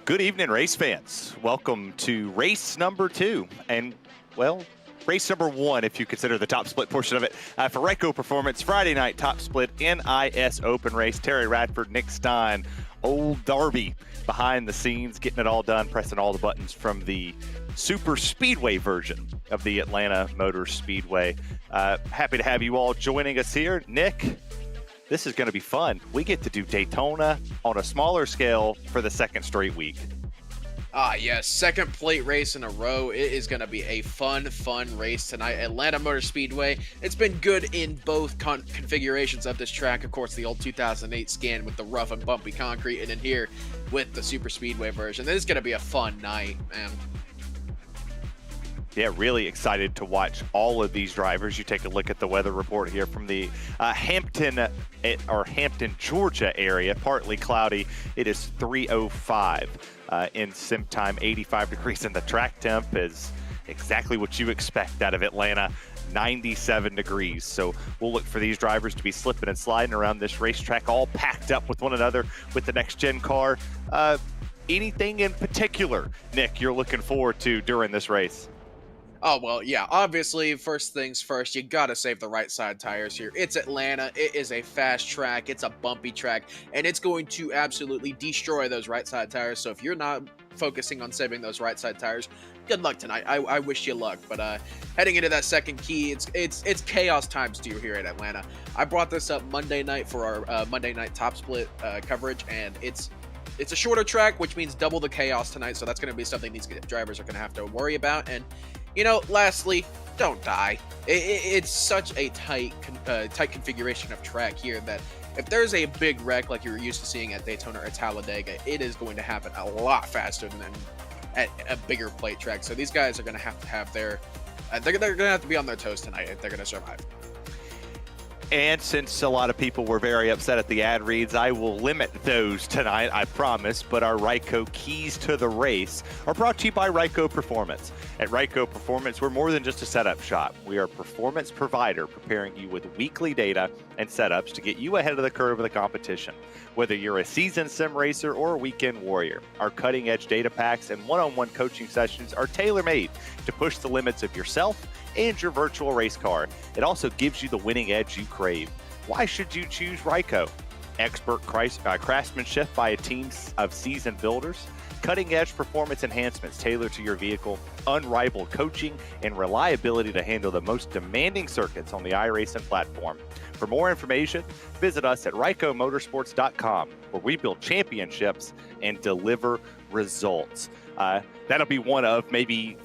Good evening, race fans. Welcome to race number 2, and, well, race number 1, if you consider the top split portion of it, for Ryco Performance, Friday night top split NiS Open race. Terry Radford, Nick Stein, Old Darby behind the scenes, getting it all done, pressing all the buttons from the Super Speedway version of the Atlanta Motor Speedway. Happy to have you all joining us here. Nick, this is going to be fun. We get to do Daytona on a smaller scale for the second straight week. Yes, second plate race in a row. It is going to be a fun race tonight. Atlanta Motor Speedway. It's been good in both configurations of this track. Of course, the old 2008 scan with the rough and bumpy concrete, and then here with the Super Speedway version. This is going to be a fun night, man. Yeah, really excited to watch all of these drivers. You take a look at the weather report here from the Hampton, Georgia area. Partly cloudy. It is 3:05 in sim time. 85 degrees, and the track temp is exactly what you expect out of Atlanta. 97 degrees. So we'll look for these drivers to be slipping and sliding around this racetrack, all packed up with one another with the next gen car. Anything in particular, Nick, you're looking forward to during this race? Oh, well, yeah, obviously, first things first, you gotta save the right side tires here. It's Atlanta, it is a fast track, it's a bumpy track, and it's going to absolutely destroy those right side tires. So if you're not focusing on saving those right side tires, good luck tonight. I wish you luck. But heading into that second key, it's chaos times 2 here at Atlanta. I brought this up Monday night for our Monday night top split coverage, and it's a shorter track, which means double the chaos tonight. So that's going to be something these drivers are going to have to worry about. And you know, lastly, don't die. It's such a tight configuration of track here that if there's a big wreck like you're used to seeing at Daytona or Talladega, it is going to happen a lot faster than at a bigger plate track. So these guys are going to have their, they're going to have to be on their toes tonight if they're going to survive. And since a lot of people were very upset at the ad reads, I will limit those tonight, I promise. But our Ryco keys to the race are brought to you by Ryco Performance. At Ryco Performance, we're more than just a setup shop. We are a performance provider, preparing you with weekly data and setups to get you ahead of the curve of the competition. Whether you're a seasoned sim racer or a weekend warrior, our cutting-edge data packs and one-on-one coaching sessions are tailor-made to push the limits of yourself and your virtual race car. It also gives you the winning edge you crave. Why should you choose Ryco? Expert craftsmanship by a team of seasoned builders, cutting-edge performance enhancements tailored to your vehicle, unrivaled coaching, and reliability to handle the most demanding circuits on the iRacing platform. For more information, visit us at rycomotorsports.com, where we build championships and deliver results. That'll be one of maybe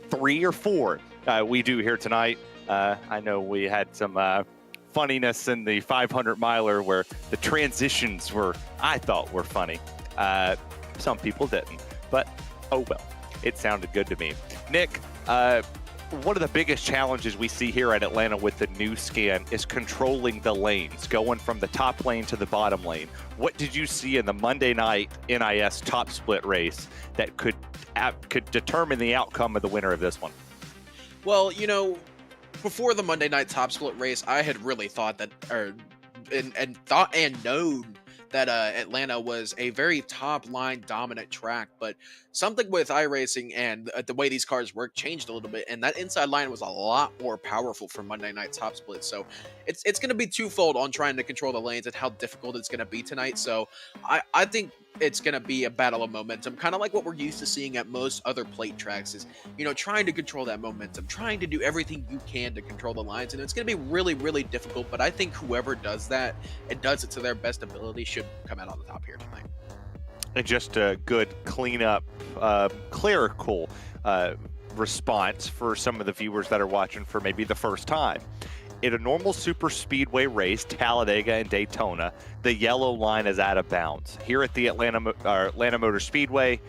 3 or 4 we do here tonight. I know we had some funniness in the 500 miler where the transitions I thought were funny. Some people didn't, but oh well, it sounded good to me. Nick, one of the biggest challenges we see here at Atlanta with the new scan is controlling the lanes, going from the top lane to the bottom lane. What did you see in the Monday night NiS top split race that could determine the outcome of the winner of this one? Well, you know, before the Monday night top split race, I had really thought that, known that Atlanta was a very top line dominant track, but something with iRacing and the way these cars work changed a little bit, and that inside line was a lot more powerful for Monday night top split. So it's going to be twofold on trying to control the lanes and how difficult it's going to be tonight. So I think it's going to be a battle of momentum, kind of like what we're used to seeing at most other plate tracks is, you know, trying to control that momentum, trying to do everything you can to control the lines. And it's going to be really, really difficult. But I think whoever does that and does it to their best ability should come out on the top here tonight. And just a good cleanup, clerical response for some of the viewers that are watching for maybe the first time. In a normal super speedway race, Talladega and Daytona, the yellow line is out of bounds. Here at the Atlanta Motor Speedway,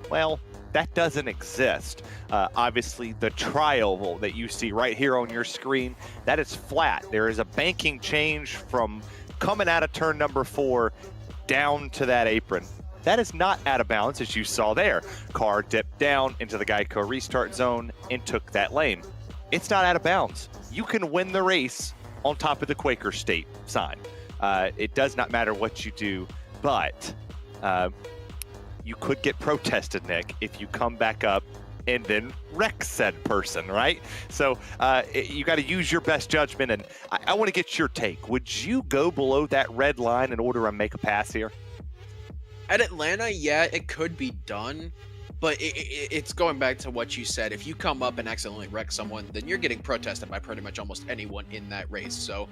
well, that doesn't exist. Obviously, the trial that you see right here on your screen, that is flat. There is a banking change from coming out of turn number 4 down to that apron. That is not out of bounds, as you saw there. Car dipped down into the Geico restart zone and took that lane. It's not out of bounds. You can win the race on top of the Quaker State sign. It does not matter what you do, but you could get protested, Nick, if you come back up and then wreck said person, right? So you got to use your best judgment, and I want to get your take. Would you go below that red line in order to make a pass here? At Atlanta, yeah, it could be done, but it's going back to what you said. If you come up and accidentally wreck someone, then you're getting protested by pretty much almost anyone in that race. So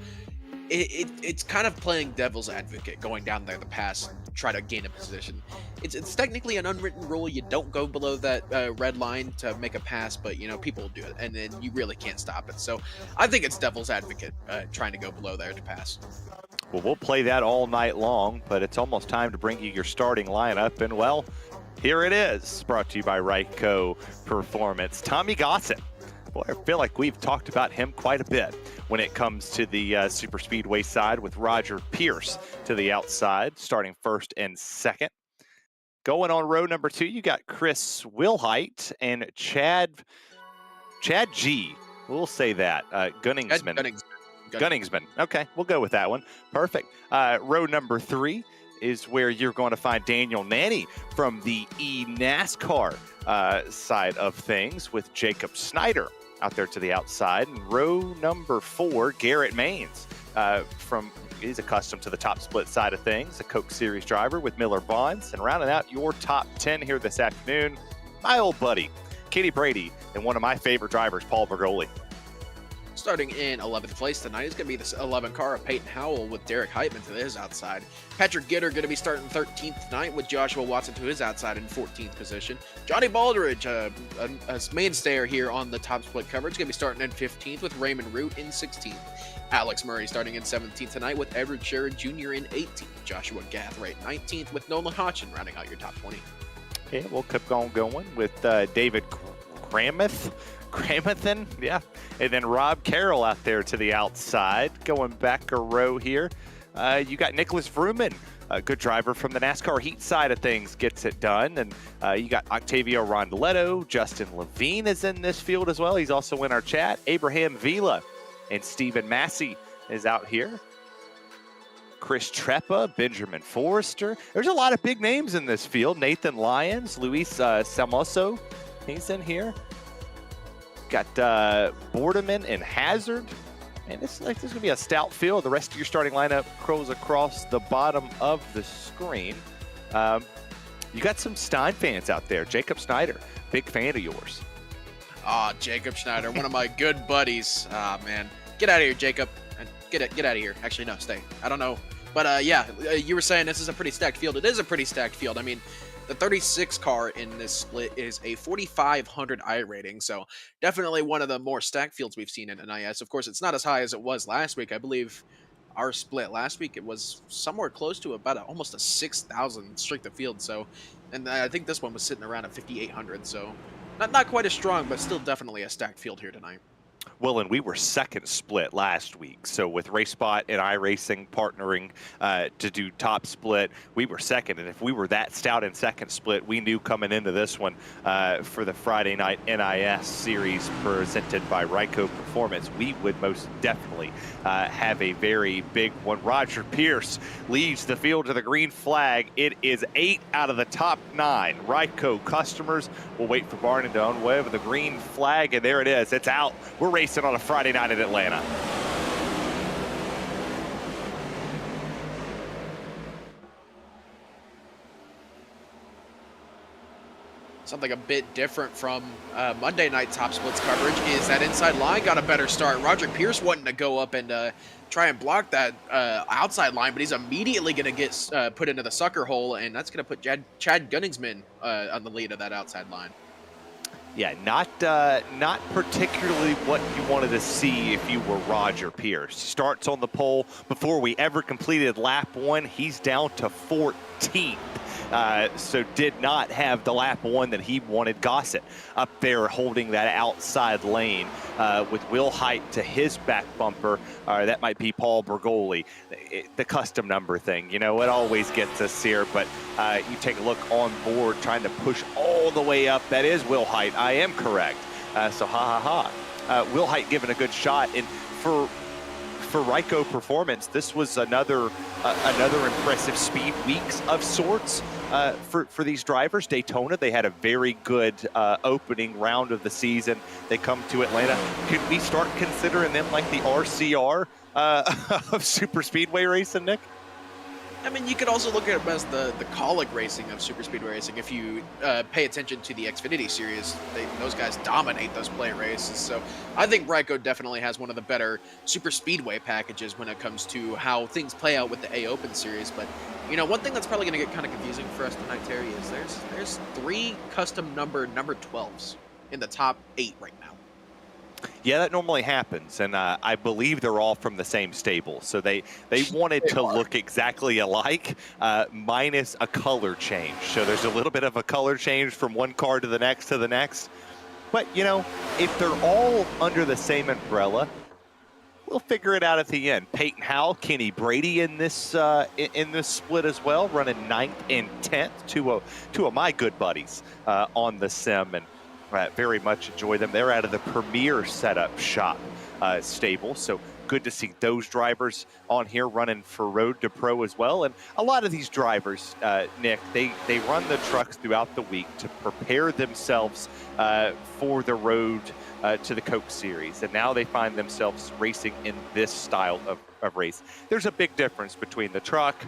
it's kind of playing devil's advocate, going down there the pass and try to gain a position. It's technically an unwritten rule. You don't go below that red line to make a pass, but you know, people do it, and then you really can't stop it. So I think it's devil's advocate trying to go below there to pass. Well, we'll play that all night long, but it's almost time to bring you your starting lineup, and well, here it is, brought to you by Ryco Performance. Tommy Gossett. Boy, I feel like we've talked about him quite a bit when it comes to the super speedway side, with Roger Pierce to the outside, starting first and second. Going on row number 2, you got Chris Wilhite and Chad G. We'll say that. Gunningsman. Gunningsman. Okay, we'll go with that one. Perfect. Row number 3 is where you're going to find Daniel Nanny from the NASCAR side of things, with Jacob Snyder out there to the outside. And row number 4, Garrett Maines he's accustomed to the top split side of things, a Coke Series driver with Miller Bonds. And rounding out your top 10 here this afternoon, my old buddy, Katie Brady, and one of my favorite drivers, Paul Bergoli. Starting in 11th place tonight is going to be the 11 car of Peyton Howell with Derek Heitman to his outside. Patrick Gitter going to be starting 13th tonight with Joshua Watson to his outside in 14th position. Johnny Baldridge, a mainstayer here on the top split coverage, going to be starting in 15th with Raymond Root in 16th. Alex Murray starting in 17th tonight with Edward Sherrod Jr. in 18th. Joshua Gathright 19th with Nolan Hodgson rounding out your top 20. Okay, we'll keep on going with David Gramathan, yeah. And then Rob Carroll out there to the outside. Going back a row here, you got Nicholas Vrooman, a good driver from the NASCAR Heat side of things, gets it done. And you got Octavio Rondoletto, Justin Levine is in this field as well. He's also in our chat. Abraham Vila and Stephen Massey is out here. Chris Treppa, Benjamin Forrester. There's a lot of big names in this field. Nathan Lyons, Luis Samoso, he's in here. Got Bordeman and Hazard. And this is going to be a stout field. The rest of your starting lineup curls across the bottom of the screen. You got some Stein fans out there. Jacob Snyder, big fan of yours. Jacob Schneider, one of my good buddies. Man, get out of here, Jacob. Get out of here. Actually, no, stay. I don't know. But yeah, you were saying this is a pretty stacked field. It is a pretty stacked field. I mean, the 36 car in this split is a 4,500 iRating, so definitely one of the more stacked fields we've seen in NIS. Of course, it's not as high as it was last week. I believe our split last week, it was somewhere close to about almost a 6,000 strength of field. So, and I think this one was sitting around at 5,800. So, not quite as strong, but still definitely a stacked field here tonight. Well, and we were second split last week. So with RaceSpot and iRacing partnering to do top split, we were second. And if we were that stout in second split, we knew coming into this one for the Friday night NIS series presented by Ryco Performance, we would most definitely have a very big one. Roger Pierce leads the field to the green flag. It is 8 out of the top 9 Ryco customers. We'll wait for Barnon to unwave the green flag, and there it is. It's out. We're racing on a Friday night in Atlanta. Something a bit different from Monday night top splits coverage is that inside line got a better start. Roger Pierce wanting to go up and try and block that outside line, but he's immediately going to get put into the sucker hole, and that's going to put Chad Gunningsman on the lead of that outside line. Yeah, not particularly what you wanted to see if you were Roger Pierce. Starts on the pole. Before we ever completed lap 1, he's down to 14th. So did not have the lap 1 that he wanted. Gossett up there holding that outside lane with Will Height to his back bumper. That might be Paul Bergoli. The custom number thing, you know, it always gets us here, but you take a look on board trying to push all the way up. That is Will Height. I am correct. So Will Height giving a good shot. And for for Ryco Performance, this was another impressive speed weeks of sorts for these drivers. Daytona, they had a very good opening round of the season. They come to Atlanta. Could we start considering them like the RCR of super speedway racing, Nick? I mean, you could also look at them as the colleague racing of super speedway racing. If you pay attention to the Xfinity series, those guys dominate those play races. So I think Ryco definitely has one of the better super speedway packages when it comes to how things play out with the A Open series. But you know, one thing that's probably going to get kind of confusing for us tonight, Terry, is there's 3 custom number 12s in the top 8 right now. Yeah, that normally happens, and I believe they're all from the same stable. So they wanted to look exactly alike, minus a color change. So there's a little bit of a color change from one car to the next to the next. But, you know, if they're all under the same umbrella, we'll figure it out at the end. Peyton Howell, Kenny Brady in this split as well, running 9th and 10th, two of my good buddies on the sim, and very much enjoy them. They're out of the Premier Setup Shop stable, so good to see those drivers on here running for Road to Pro as well. And a lot of these drivers, Nick, they run the trucks throughout the week to prepare themselves for the road to the Coke Series, and now they find themselves racing in this style of race. There's a big difference between the truck,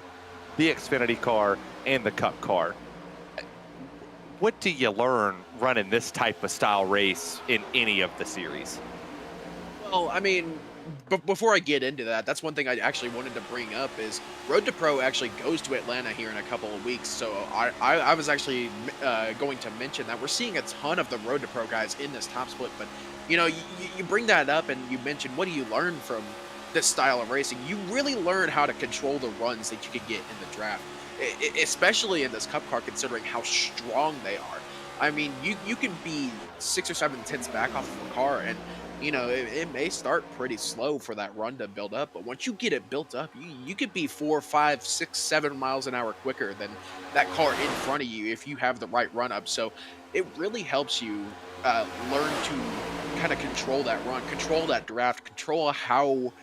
the Xfinity car, and the Cup car. What do you learn running this type of style race in any of the series? Well, I mean, before I get into that, that's one thing I actually wanted to bring up is Road to Pro actually goes to Atlanta here in a couple of weeks. So I was actually going to mention that we're seeing a ton of the Road to Pro guys in this top split. But, you know, you bring that up and you mentioned, what do you learn from this style of racing? You really learn how to control the runs that you could get in the draft, especially in this Cup car, considering how strong they are. I mean, you can be 6 or 7 tenths back off of a car, and you know it may start pretty slow for that run to build up, but once you get it built up, you could be 4, 5, 6, 7 miles an hour quicker than that car in front of you if you have the right run up. So it really helps you learn to kind of control that run, control that draft, control how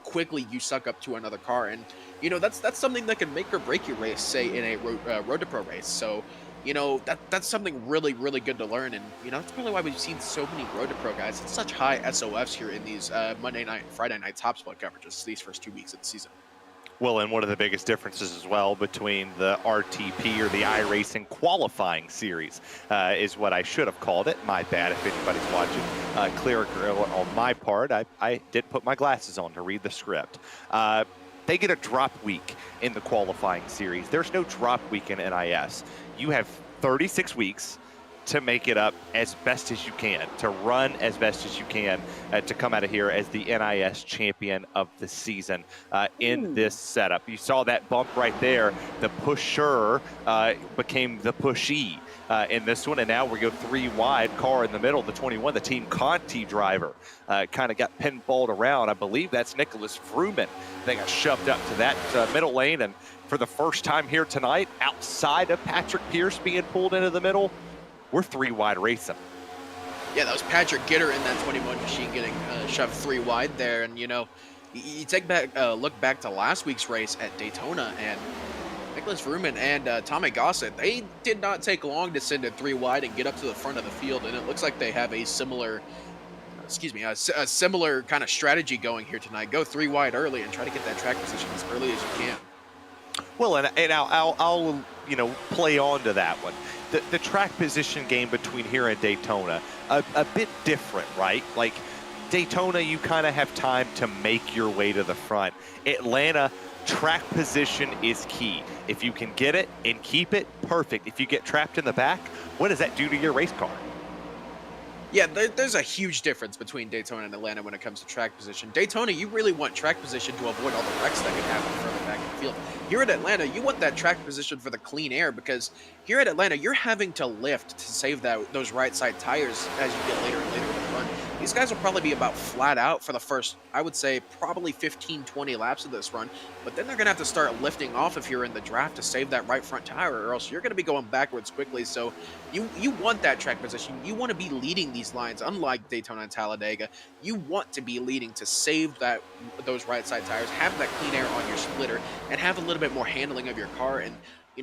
quickly you suck up to another car. And you know, that's something that can make or break your race, say in a road to pro race. So you know, that's something really, really good to learn. And you know, that's probably why we've seen so many road to pro guys and such high SOFs here in these Monday night and Friday night top split coverages these first 2 weeks of the season. Well, and one of the biggest differences as well between the RTP or the iRacing qualifying series is what I should have called it. My bad if anybody's watching. Clear on my part, I did put my glasses on to read the script. They get a drop week in the qualifying series. There's no drop week in NIS. You have 36 weeks to make it up as best as you can, to run as best as you can, to come out of here as the NIS champion of the season in this setup. You saw that bump right there. The pusher became the pushee in this one, and now we go 3 wide, car in the middle, the 21, the Team Conti driver. Kind of got pinballed around. I believe that's Nicholas Fruman. They got shoved up to that middle lane, and for the first time here tonight, outside of Patrick Pierce being pulled into the middle, we're 3 wide racing. Yeah, that was Patrick Gitter in that 21 machine getting shoved 3 wide there. And, you know, you take back look back to last week's race at Daytona, and Nicholas Fruman and Tommy Gossett, they did not take long to send it 3 wide and get up to the front of the field. And it looks like they have a similar, a similar kind of strategy going here tonight. Go 3 wide early and try to get that track position as early as you can. Well, and I'll you know, play on to that one. The track position game between here and Daytona, a bit different, right? Like Daytona, you kind of have time to make your way to the front. Atlanta, track position is key. If you can get it and keep it, perfect. If you get trapped in the back, what does that do to your race car? Yeah, there's a huge difference between Daytona and Atlanta when it comes to track position. Daytona, you really want track position to avoid all the wrecks that could happen further back in the field. Here at Atlanta, you want that track position for the clean air, because here at Atlanta, you're having to lift to save those right side tires as you get later and later in the run. these guys will probably be about flat out for the first, I would say, probably 15, 20 laps of this run. But then they're going to have to start lifting off if you're in the draft to save that right front tire, or else you're going to be going backwards quickly. So you want that track position. You want to be leading these lines, unlike Daytona and Talladega. You want to be leading to save those right side tires, have that clean air on your splitter, and have a little bit more handling of your car. And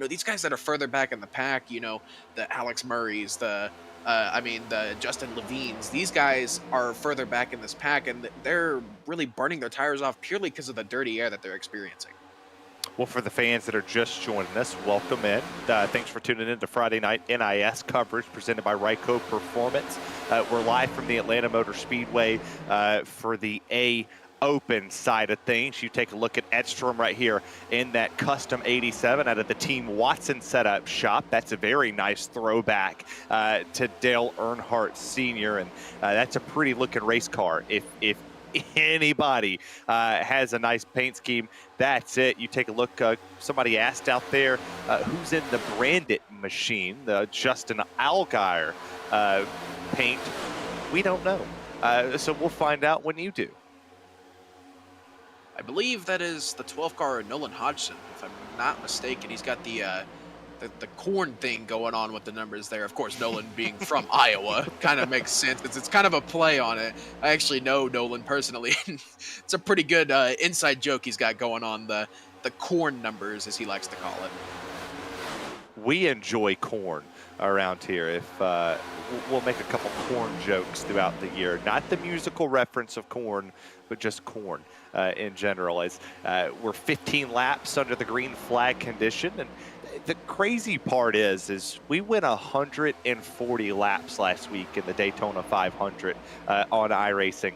these guys that are further back in the pack, the Alex Murrays, the Justin Levines, these guys are further back in this pack, and they're really burning their tires off purely because of the dirty air that they're experiencing. Well, for the fans that are just joining us, welcome in. Thanks for tuning in to Friday Night NiS coverage presented by Ryco Performance. We're live from the Atlanta Motor Speedway for the A Open side of things. You take a look at Edstrom right here in that custom 87 out of the Team Watson setup shop. That's a very nice throwback to Dale Earnhardt Sr. And that's a pretty looking race car. If anybody has a nice paint scheme, that's it. You take a look, somebody asked out there, who's in the branded machine, the Justin Allgaier paint. We don't know. So we'll find out when you do. I believe that is the 12 car Nolan Hodgson, if I'm not mistaken. He's got the corn thing going on with the numbers there. Of course, Nolan being from Iowa kind of makes sense. It's kind of a play on it. I actually know Nolan personally. It's a pretty good inside joke he's got going on, the corn numbers, as he likes to call it. We enjoy corn around here. If we'll make a couple corn jokes throughout the year, not the musical reference of corn, but just corn in general. As we're 15 laps under the green flag condition, and the crazy part is we went 140 laps last week in the Daytona 500 on iRacing.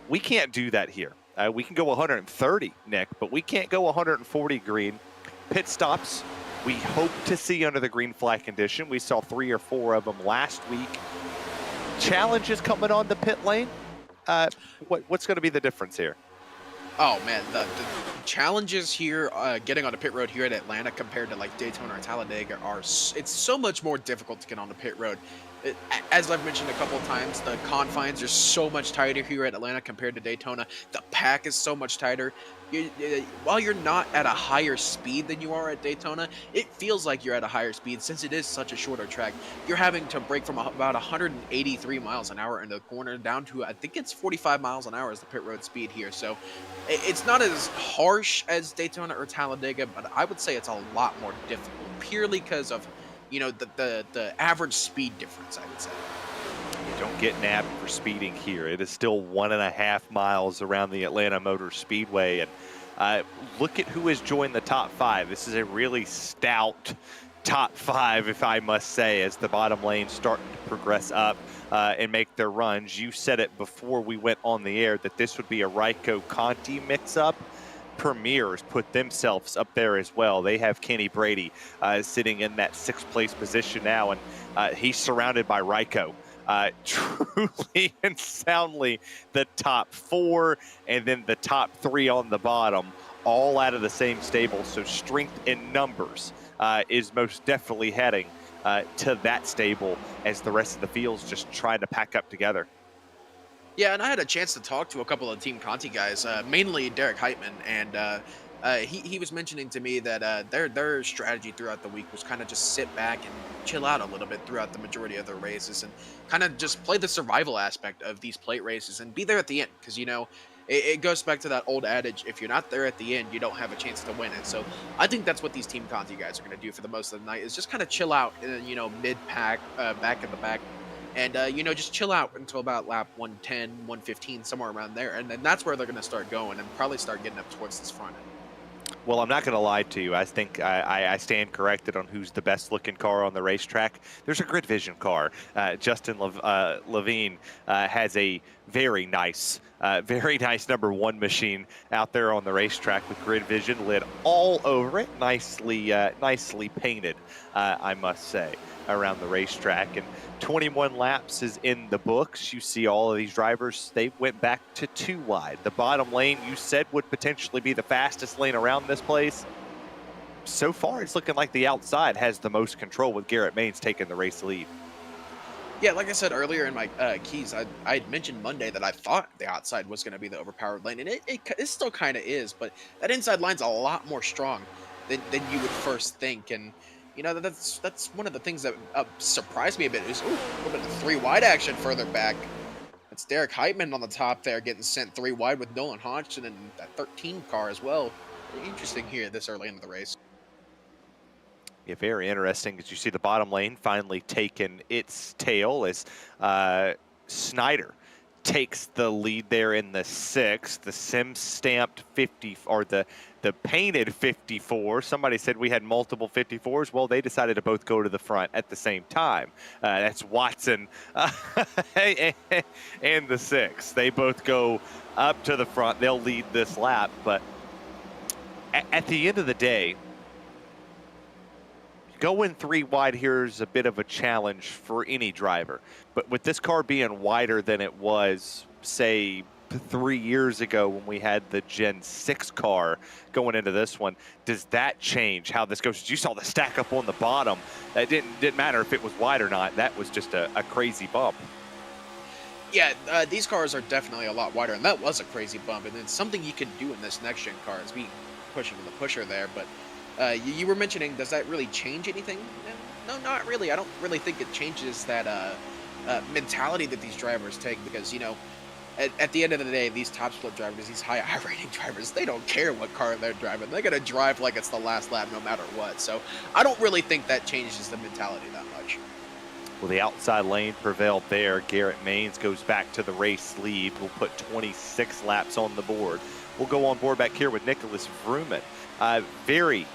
We can't do that here. We can go 130, Nick, but we can't go 140 green. Pit stops, we hope to see under the green flag condition. We saw 3 or 4 of them last week. Challenges coming on the pit lane. What's going to be the difference here? Oh man, the challenges here, getting on the pit road here at Atlanta compared to like Daytona or Talladega it's so much more difficult to get on the pit road. As I've mentioned a couple of times, the confines are so much tighter here at Atlanta compared to Daytona. The pack is so much tighter. While you're not at a higher speed than you are at Daytona, it feels like you're at a higher speed since it is such a shorter track. You're having to brake from about 183 miles an hour in the corner down to, I think it's 45 miles an hour is the pit road speed here. So it's not as harsh as Daytona or Talladega, but I would say it's a lot more difficult purely because of the average speed difference, I would say. You don't get nabbed for speeding here. It is still 1.5 miles around the Atlanta Motor Speedway. And look at who has joined the top 5. This is a really stout top 5, if I must say, as the bottom lane's starting to progress up and make their runs. You said it before we went on the air that this would be a Ryco Conti mix-up. Premier's put themselves up there as well. They have Kenny Brady sitting in that 6th place position now, and he's surrounded by Ryco. Truly and soundly the top 4, and then the top 3 on the bottom, all out of the same stable. So strength in numbers is most definitely heading to that stable as the rest of the field's just trying to pack up together. Yeah, and I had a chance to talk to a couple of Team Conti guys, mainly Derek Heitman, and he was mentioning to me that their strategy throughout the week was kind of just sit back and chill out a little bit throughout the majority of their races and kind of just play the survival aspect of these plate races and be there at the end, because it goes back to that old adage, if you're not there at the end, you don't have a chance to win it. So I think that's what these Team Conti guys are going to do for the most of the night, is just kind of chill out, mid-pack, back in the back, and, just chill out until about lap 110, 115, somewhere around there. And then that's where they're going to start going and probably start getting up towards this front end. Well, I'm not going to lie to you. I think I stand corrected on who's the best looking car on the racetrack. There's a GridVision car. Justin Levine has a very nice number 1 machine out there on the racetrack with GridVision lit all over it. Nicely painted, I must say, around the racetrack. And 21 laps is in the books. You see all of these drivers, they went back to 2 wide. The bottom lane, you said, would potentially be the fastest lane around this place. So far, it's looking like the outside has the most control, with Garrett Maines taking the race lead. Yeah, like I said earlier in my keys, I had mentioned Monday that I thought the outside was going to be the overpowered lane, and it still kind of is, but that inside line's a lot more strong than you would first think, and that's one of the things that surprised me a bit is a little bit of three wide action further back. That's Derek Heitman on the top there getting sent three wide with Nolan Hodgson and that 13 car as well. Interesting here this early into the race. Yeah, very interesting as you see the bottom lane finally taking its tail as Snyder takes the lead there in the sixth. The sim stamped 50 or the painted 54. Somebody said we had multiple 54s. Well, they decided to both go to the front at the same time. That's Watson and the six. They both go up to the front. They'll lead this lap, but at the end of the day, going three wide here is a bit of a challenge for any driver. But with this car being wider than it was, say, 3 years ago when we had the Gen 6 car going into this one, does that change how this goes? You saw the stack up on the bottom. It didn't matter if it was wide or not. That was just a crazy bump. Yeah, these cars are definitely a lot wider, and that was a crazy bump. And it's something you can do in this next gen car is be pushing the pusher there. But you were mentioning, does that really change anything? No, not really. I don't really think it changes that mentality that these drivers take because, at the end of the day, these top split drivers, these high iRating drivers, they don't care what car they're driving. They're going to drive like it's the last lap no matter what. So I don't really think that changes the mentality that much. Well, the outside lane prevailed there. Garrett Maines goes back to the race lead. We'll put 26 laps on the board. We'll go on board back here with Nicholas Vrooman. Very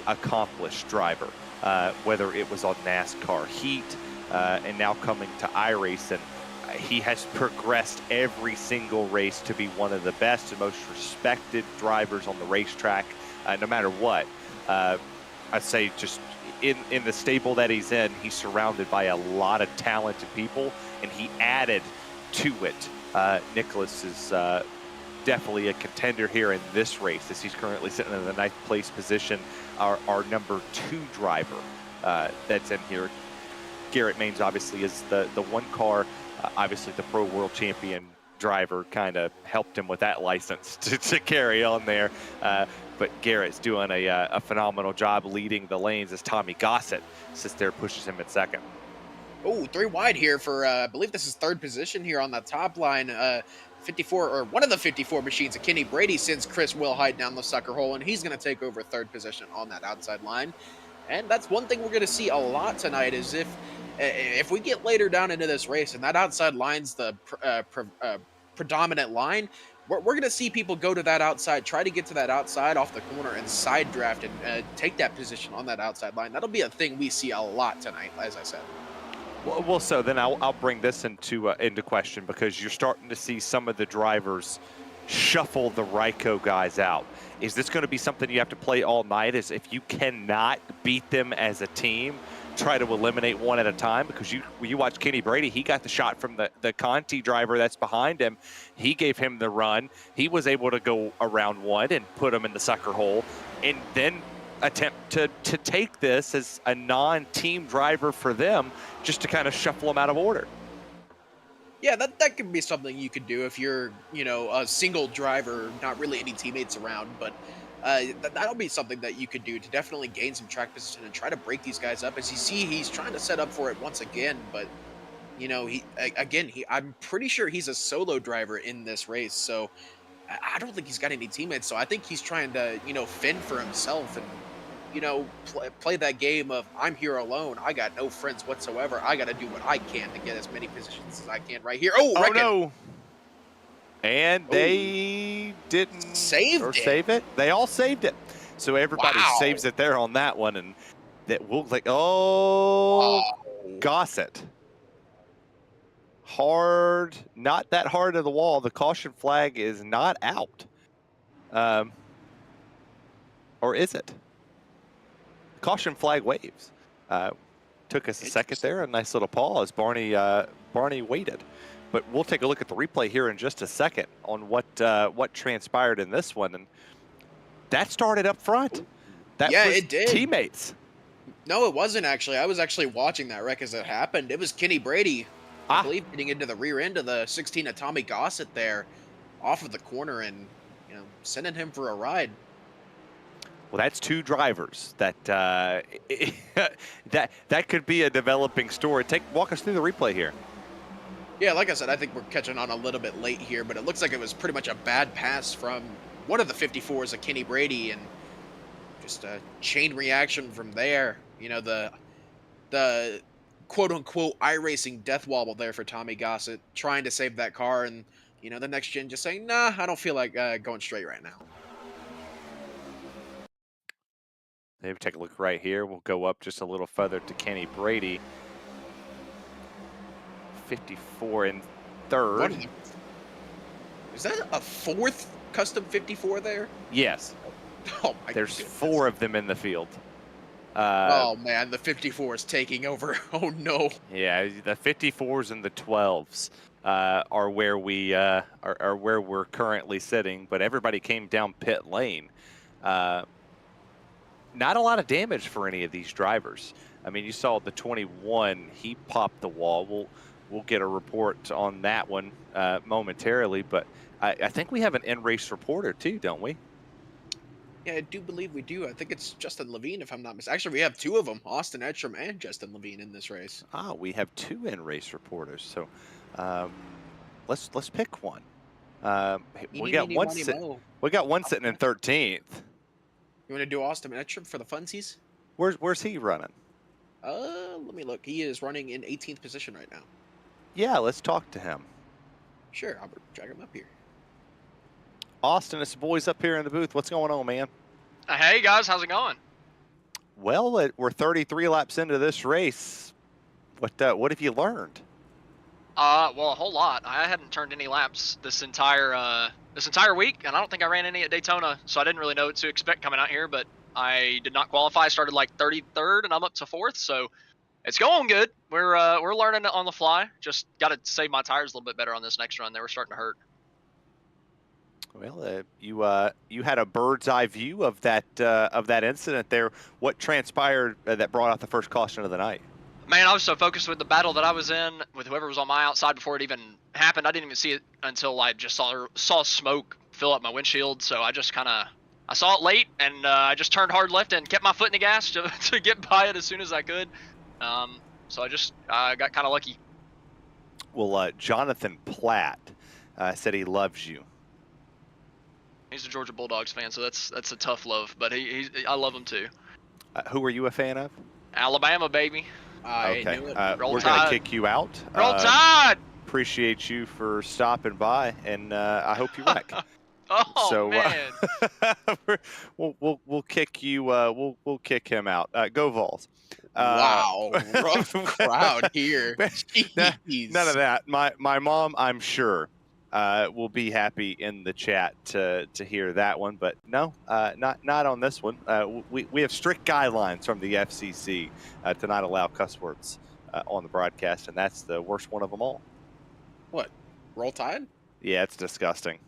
accomplished driver, whether it was on NASCAR Heat and now coming to iRacing. He has progressed every single race to be one of the best and most respected drivers on the racetrack, no matter what. I'd say just in the stable that he's in, he's surrounded by a lot of talented people, and he added to it. Nicholas is definitely a contender here in this race as he's currently sitting in the 9th place position. Our number 2 driver that's in here. Garrett Maines obviously is the one car, obviously the Pro World Champion driver kind of helped him with that license to carry on there. But Garrett's doing a phenomenal job leading the lanes as Tommy Gossett sits there, pushes him at second. Oh, 3 wide here for, I believe this is 3rd position here on the top line. 54, or one of the 54 machines of Kenny Brady sends Chris Wilhite down the sucker hole, and he's going to take over 3rd position on that outside line. And that's one thing we're going to see a lot tonight is if we get later down into this race and that outside line's the predominant line, we're going to see people go to that outside, try to get to that outside off the corner and side draft and take that position on that outside line. That'll be a thing we see a lot tonight, as I said. Well, so then I'll bring this into question because you're starting to see some of the drivers shuffle the Ryco guys out. Is this going to be something you have to play all night? Is if you cannot beat them as a team, try to eliminate one at a time? Because you watch Kenny Brady, he got the shot from the Conti driver that's behind him. He gave him the run. He was able to go around one and put him in the sucker hole, and then attempt to take this as a non-team driver for them, just to kind of shuffle them out of order. Yeah, that could be something you could do if you're, a single driver, not really any teammates around, but that'll be something that you could do to definitely gain some track position and try to break these guys up. As you see, he's trying to set up for it once again, but I'm pretty sure he's a solo driver in this race, so I don't think he's got any teammates. So I think he's trying to, fend for himself and, play that game of I'm here alone. I got no friends whatsoever. I got to do what I can to get as many positions as I can right here. Oh, no. And they didn't save it. They all saved it. So everybody saves it there on that one. And that will Gossett. Hard, not that hard of the wall. The caution flag is not out. Or is it? Caution flag waves. Took us a second there, a nice little pause. Barney waited. But we'll take a look at the replay here in just a second on what transpired in this one. And that started up front. That was it did. Teammates. No, it wasn't actually. I was actually watching that wreck as it happened. It was Kenny Brady, I Ah, believe, getting into the rear end of the 16 of Tommy Gossett there off of the corner and, sending him for a ride. well, that's two drivers that that could be a developing story. Walk us through the replay here. Yeah, like I said, I think we're catching on a little bit late here, but it looks like it was pretty much a bad pass from one of the 54s of Kenny Brady and just a chain reaction from there. The quote unquote iRacing death wobble there for Tommy Gossett, trying to save that car, and the next gen just saying, nah, I don't feel like going straight right now. Maybe take a look right here. We'll go up just a little further to Kenny Brady. 54 in third. Is that a fourth custom 54 there? Yes. Oh my There's goodness. 4 of them in the field. Oh man, the 54 is taking over. Oh no. Yeah, the 54s and the 12s are where we are where we're currently sitting. But everybody came down pit lane. Not a lot of damage for any of these drivers. I mean, you saw the 21; he popped the wall. We'll get a report on that one momentarily. But I think we have an in-race reporter too, don't we? Yeah, I do believe we do. I think it's Justin Levine, if I'm not mistaken. Actually, we have 2 of them, Austin Edstrom and Justin Levine, in this race. Ah, we have 2 in-race reporters. So let's pick one. We got one. We got one sitting in 13th. You want to do Austin Edstrom for the funsies? Where's he running? Let me look. He is running in 18th position right now. Yeah, let's talk to him. Sure, I'll drag him up here. Austin, it's the boys up here in the booth. What's going on, man? Hey guys, how's it going? Well, we're 33 laps into this race. What have you learned? Well, a whole lot. I hadn't turned any laps this entire week, and I don't think I ran any at Daytona, so I didn't really know what to expect coming out here. But I did not qualify. I started like 33rd, and I'm up to 4th, so it's going good. We're learning it on the fly. Just got to save my tires a little bit better on this next run. They were starting to hurt. Well, you had a bird's eye view of that incident there. What transpired that brought out the first caution of the night? Man, I was so focused with the battle that I was in with whoever was on my outside before it even happened. I didn't even see it until I just saw smoke fill up my windshield. So I just I saw it late, and I just turned hard left and kept my foot in the gas to get by it as soon as I could. So I got kind of lucky. Well, Jonathan Platt said he loves you. He's a Georgia Bulldogs fan, so that's a tough love. But I love him too. Who are you a fan of? Alabama, baby. Okay, Roll we're Tide. gonna kick you out. Roll Tide! Appreciate you for stopping by, and I hope you wreck. Oh So, man! we'll kick you. We'll kick him out. Go Vols. Wow, rough crowd here. None of that. My mom, I'm sure, will be happy in the chat to hear that one, but no, not on this one. We have strict guidelines from the FCC to not allow cuss words on the broadcast, and that's the worst one of them all. What? Roll Tide? Yeah, it's disgusting.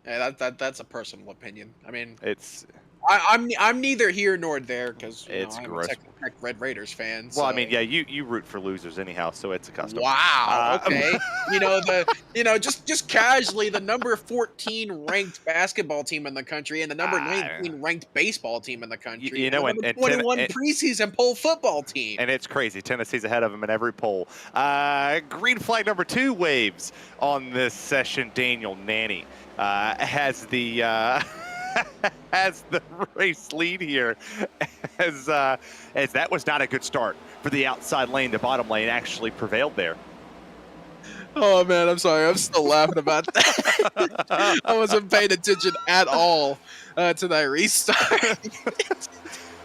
Yeah, that's a personal opinion. I mean, It's I'm neither here nor there because It's I'm gross. a Tech Red Raiders fan. well, I so- mean, yeah, you root for losers anyhow, so it's a custom. Wow. Okay. Just casually, the number 14 ranked basketball team in the country and the number 19 ranked baseball team in the country. You know, and the and number 21 preseason pole football team. And it's crazy. Tennessee's ahead of them in every poll. Green flag number 2 waves on this session. Daniel Nanny has the has the race lead here, as that was not a good start for the outside lane. The bottom lane actually prevailed there. Oh man, I'm sorry. I'm still laughing about that. I wasn't paying attention at all to that restart.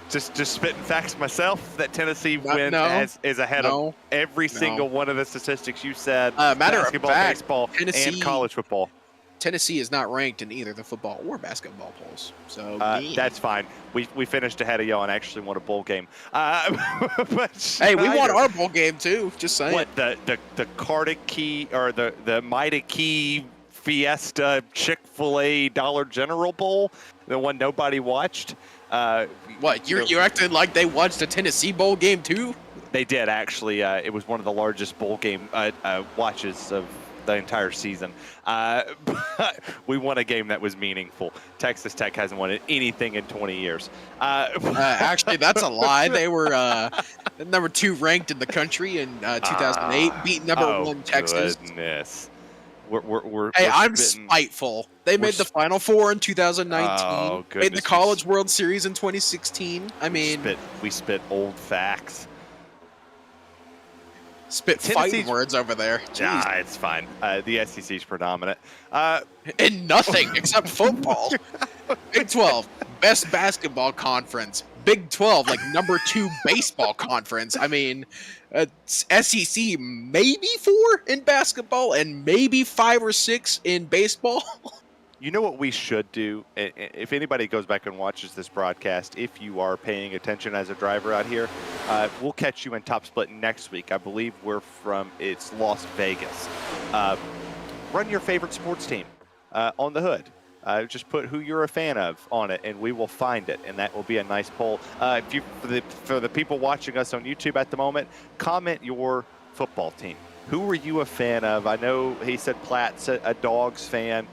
Just spitting facts myself that Tennessee wins is ahead of every single one of the statistics you said. Matter basketball, of fact, baseball, and college football. Tennessee is not ranked in either the football or basketball polls. So that's fine. We finished ahead of y'all and actually won a bowl game. But hey, we won our bowl game too. Just saying. What the Cardiff Key or the Mighty Key Fiesta Chick-fil-A Dollar General Bowl, the one nobody watched. What, you're acting like they watched a Tennessee Bowl game too? They did, actually. It was one of the largest bowl game watches of the entire season. But we won a game that was meaningful. Texas Tech hasn't won anything in 20 years. Actually, that's a lie. They were number 2 ranked in the country in 2008, beat number 1 Texas. Goodness. Hey, I'm spiteful. They made the Final Four in 2019. Made the College World Series in 2016. I mean, we spit old facts. Spit fighting words over there. Nah, it's fine. The SEC's predominant. In nothing except football. Big 12, best basketball conference. Big 12, like number 2 baseball conference. I mean, SEC maybe 4 in basketball and maybe 5 or 6 in baseball. You know what we should do? If anybody goes back and watches this broadcast, if you are paying attention as a driver out here, we'll catch you in Top Split next week. I believe it's Las Vegas. Run your favorite sports team on the hood. Just put who you're a fan of on it, and we will find it, and that will be a nice poll. For the people watching us on YouTube at the moment, comment your football team. Who were you a fan of? I know he said Platt's a Dogs fan.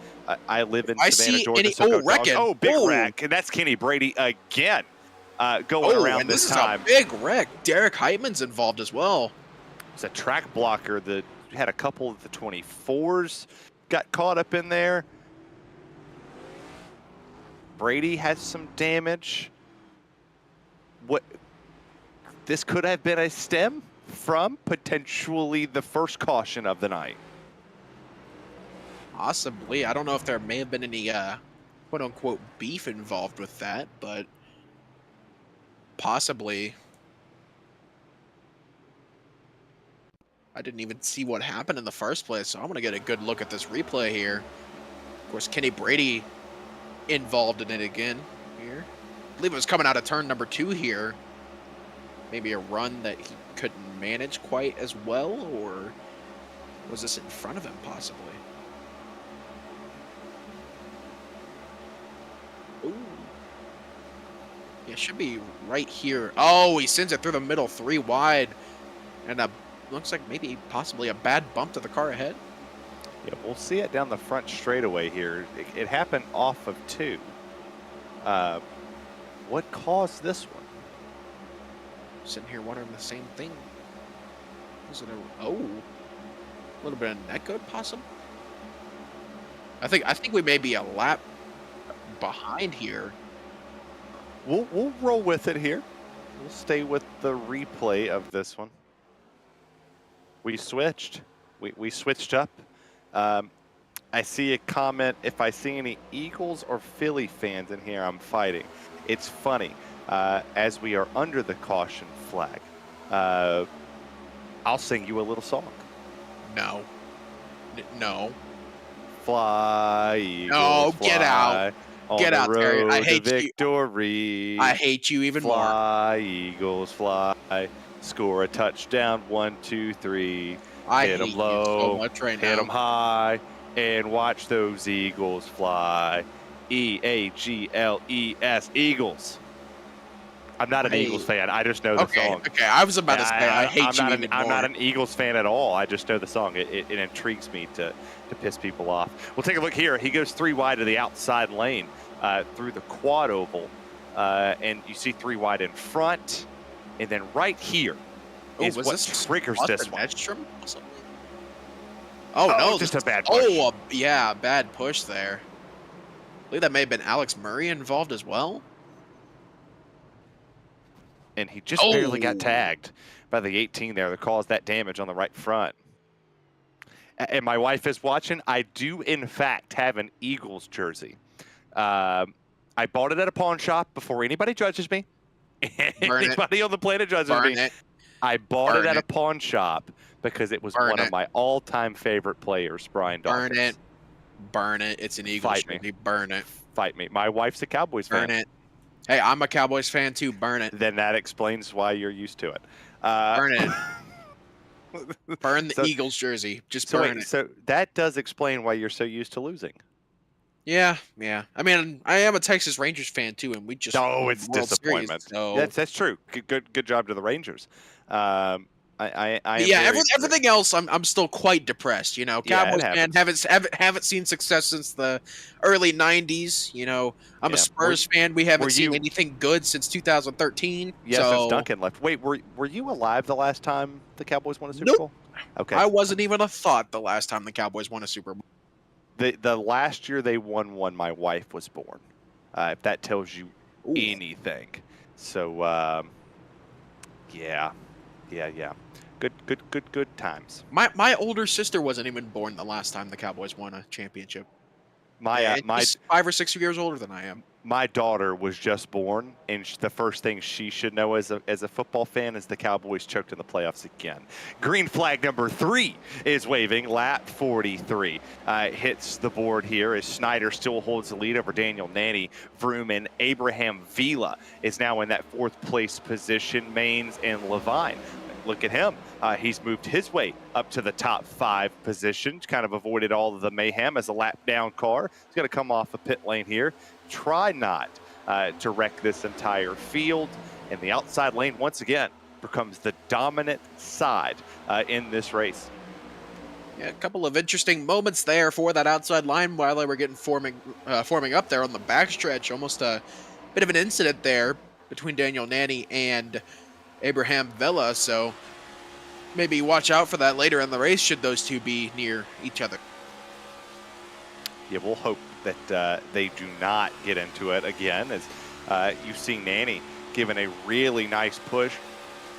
I live in Savannah, Georgia. Big wreck, and that's Kenny Brady again, going around this time. Is a big wreck. Derek Heitman's involved as well. It's a track blocker that had a couple of the 24s got caught up in there. Brady has some damage. This could have been a stem from potentially the first caution of the night. Possibly. I don't know if there may have been any quote-unquote beef involved with that, but possibly. I didn't even see what happened in the first place, so I'm going to get a good look at this replay here. Of course, Kenny Brady involved in it again here. I believe it was coming out of turn number 2 here. Maybe a run that he couldn't manage quite as well, or was this in front of him possibly? Ooh. Yeah, it should be right here. Oh, he sends it through the middle 3 wide. And looks like maybe possibly a bad bump to the car ahead. Yeah, we'll see it down the front straightaway here. It happened off of 2. What caused this one? Sitting here wondering the same thing. Was it a little bit of net code possible? I think we may be a lap behind here. We'll roll with it here. We'll stay with the replay of this one. We switched. We switched up. I see a comment. If I see any Eagles or Philly fans in here, I'm fighting. It's funny. As we are under the caution flag, I'll sing you a little song. No. No. Fly, Eagles, no, fly. Get out. Get out there. I hate victory. I hate you even more. Fly, Eagles, fly. Score a touchdown. 1, 2, 3. I hit hate them low, you so much right now. hit them high, and watch those Eagles fly. E-A-G-L-E-S, Eagles. I'm not an Eagles fan. I just know the song. Okay, I was about to say, I hate you even more. I'm not an Eagles fan at all. I just know the song. It intrigues me to piss people off. We'll take a look here. He goes 3 wide to the outside lane through the quad oval. And you see 3 wide in front. And then right here is what triggers this one. Oh, no. Just a bad push. Oh, yeah, bad push there. I believe that may have been Alex Murray involved as well. And he just barely got tagged by the 18 there that caused that damage on the right front. And my wife is watching. I do, in fact, have an Eagles jersey. I bought it at a pawn shop before anybody judges me. Anybody on the planet judges me. I bought it at a pawn shop because it was one of my all-time favorite players, Brian Dawkins. Burn it. Burn it. It's an Eagles jersey. Burn it. Fight me. My wife's a Cowboys fan. Burn it. Hey, I'm a Cowboys fan too. Burn it. Then that explains why you're used to it. Burn it. Burn the So, Eagles jersey. Just so burn wait, it. so that does explain why you're so used to losing. Yeah, yeah. I mean, I am a Texas Rangers fan too, and we just Oh, won it's the World Series. disappointment. So, That's true. Good job to the Rangers. I but am yeah, very everything else, I'm still quite depressed. You know, yeah, it Cowboys fan happens. haven't seen success since the early '90s. You know, I'm a Yeah. Spurs fan. We Were haven't seen you anything good since 2013. yeah, since So, Duncan left. Wait, were you alive the last time the Cowboys won a Super nope. Bowl? Okay. I wasn't even a thought the last time the Cowboys won a Super Bowl. The last year they won one, my wife was born. If that tells you Ooh. anything. So yeah. Yeah. Good times. My older sister wasn't even born the last time the Cowboys won a championship. My Yeah, my she's 5 or 6 years older than I am. my daughter was just born, and the first thing she should know as a football fan is the Cowboys choked in the playoffs again. Green flag number 3 is waving. Lap 43 hits the board here as Snyder still holds the lead over Daniel Nanny. Vroom and Abraham Vila is now in that 4th place position. Maines and Levine. Look at him. He's moved his way up to the top 5 position. Kind of avoided all of the mayhem as a lap down car. He's going to come off a pit lane here. Try not to wreck this entire field. And the outside lane, once again, becomes the dominant side in this race. Yeah, a couple of interesting moments there for that outside line while they were getting forming up there on the backstretch. Almost a bit of an incident there between Daniel Nanny and Abraham Vela, so maybe watch out for that later in the race should those two be near each other. Yeah, we'll hope that they do not get into it again, as you see Nanny giving a really nice push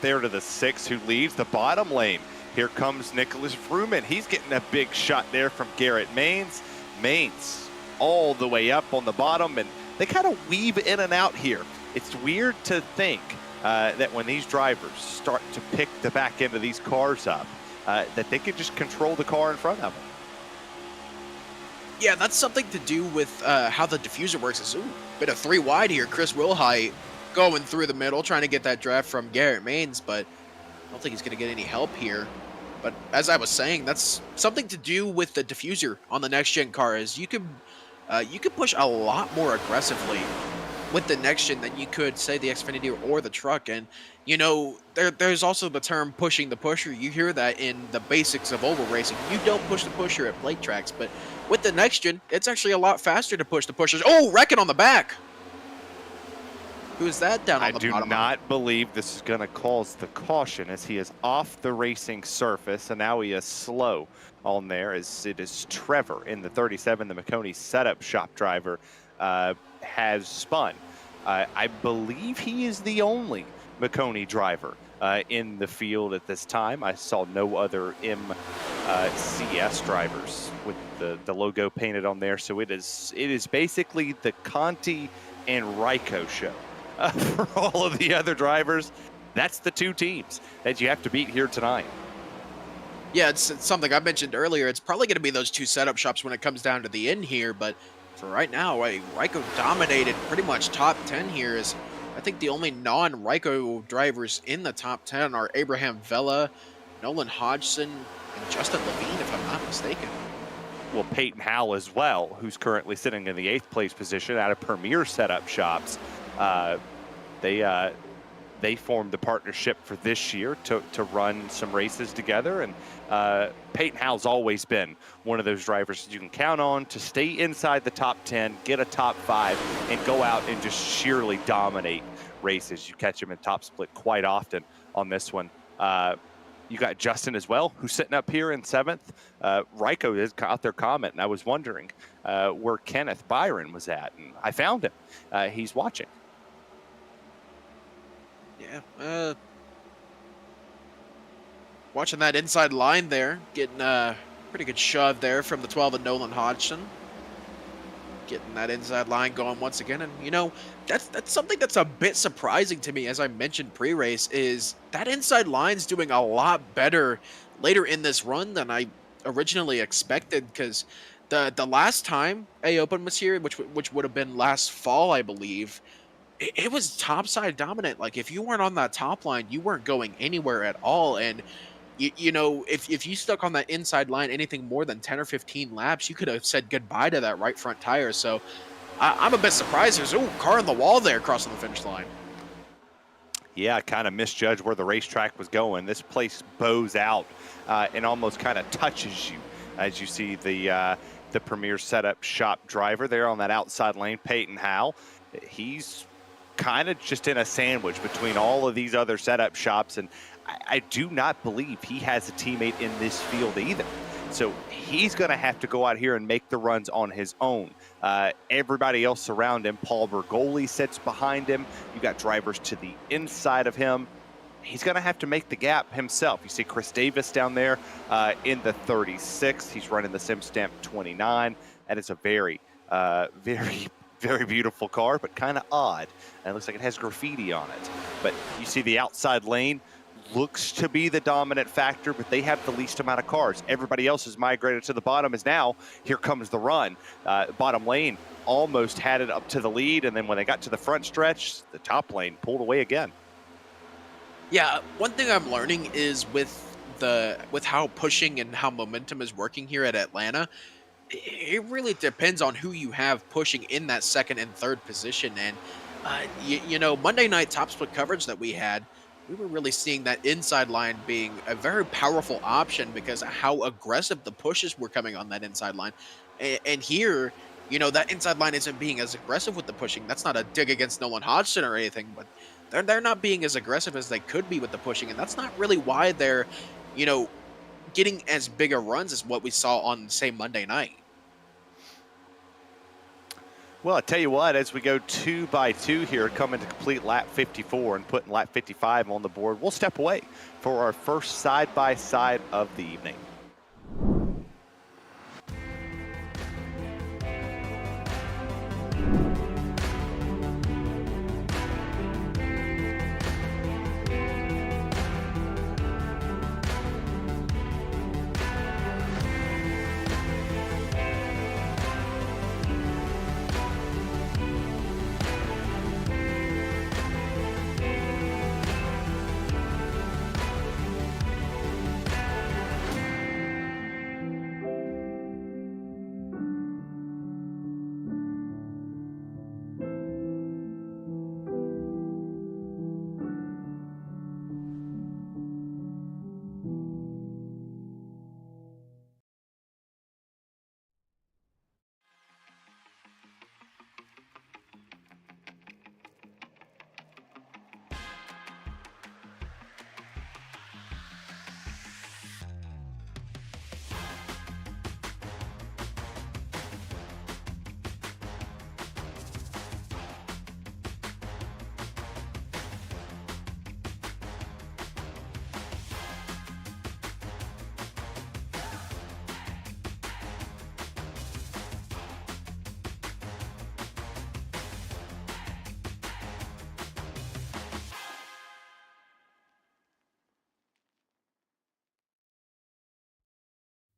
there to the 6 who leads the bottom lane. Here comes Nicholas Vrooman. He's getting a big shot there from Garrett Maines. Maines all the way up on the bottom, and they kind of weave in and out here. It's weird to think that when these drivers start to pick the back end of these cars up, that they could just control the car in front of them. Yeah, that's something to do with how the diffuser works. It's a bit of 3 wide here. Chris Wilhite going through the middle, trying to get that draft from Garrett Maines, but I don't think he's going to get any help here. But as I was saying, that's something to do with the diffuser on the next-gen car. Is you can push a lot more aggressively with the next gen than you could say the Xfinity or the truck. And you know, there's also the term pushing the pusher. You hear that in the basics of oval racing. You don't push the pusher at plate tracks, but with the next gen, it's actually a lot faster to push the pushers. Oh, wrecking on the back. Who is that down on the bottom? I do not believe this is going to cause the caution, as he is off the racing surface, and now he is slow on there, as it is Trevor in the 37, the McConey setup shop driver, has spun. I believe he is the only McConey driver in the field at this time. I saw no other MCS drivers with the logo painted on there, so it is basically the Conti and Ryco show. For all of the other drivers, that's the 2 teams that you have to beat here tonight. Yeah, it's something I mentioned earlier. It's probably going to be those 2 setup shops when it comes down to the end here, but for right now, Ryco dominated pretty much top 10 here. Is I think the only non-Ryco drivers in the top 10 are Abraham Vela, Nolan Hodgson, and Justin Levine, if I'm not mistaken. Well, Peyton Howell as well, who's currently sitting in the 8th place position out of Premier Setup Shops. They formed the partnership for this year to run some races together, and Peyton Howell's always been one of those drivers that you can count on to stay inside the top 10, get a top 5, and go out and just sheerly dominate races. You catch him in top split quite often on this one. You got Justin as well, who's sitting up here in 7th. Ryco is out there commenting. I was wondering where Kenneth Byron was at, and I found him. He's watching. Yeah, watching that inside line there, getting a pretty good shove there from the 12 of Nolan Hodgson. Getting that inside line going once again, and you know, that's something that's a bit surprising to me. As I mentioned pre-race, is that inside line's doing a lot better later in this run than I originally expected, because the last time A Open was here, which would have been last fall, I believe, it was topside dominant. Like, if you weren't on that top line, you weren't going anywhere at all. And you know, if you stuck on that inside line anything more than 10 or 15 laps, you could have said goodbye to that right front tire. So I'm a bit surprised. There's car on the wall there crossing the finish line. Yeah, kind of misjudged where the racetrack was going. This place bows out and almost kind of touches you as you see the Premier Setup Shop driver there on that outside lane, Peyton Howell. He's kind of just in a sandwich between all of these other setup shops, and I do not believe he has a teammate in this field either. So he's going to have to go out here and make the runs on his own. Everybody else around him, Paul Bergoli sits behind him. You got drivers to the inside of him. He's going to have to make the gap himself. You see Chris Davis down there in the 36. He's running the SimStamp 29. That is a very, very beautiful car, but kind of odd. And it looks like it has graffiti on it. But you see the outside lane looks to be the dominant factor, but they have the least amount of cars. Everybody else has migrated to the bottom as now, here comes the run. Bottom lane almost had it up to the lead, and then when they got to the front stretch, the top lane pulled away again. Yeah, one thing I'm learning is with how pushing and how momentum is working here at Atlanta, it really depends on who you have pushing in that second and third position. And you know, Monday night top split coverage that we had, we were really seeing that inside line being a very powerful option because of how aggressive the pushes were coming on that inside line. And here, you know, that inside line isn't being as aggressive with the pushing. That's not a dig against Nolan Hodgson or anything, but they're not being as aggressive as they could be with the pushing. And that's not really why they're, you know, getting as big a runs as what we saw on, say, Monday night. Well, I tell you what, as we go 2 by 2 here, coming to complete lap 54 and putting lap 55 on the board, we'll step away for our first side-by-side of the evening.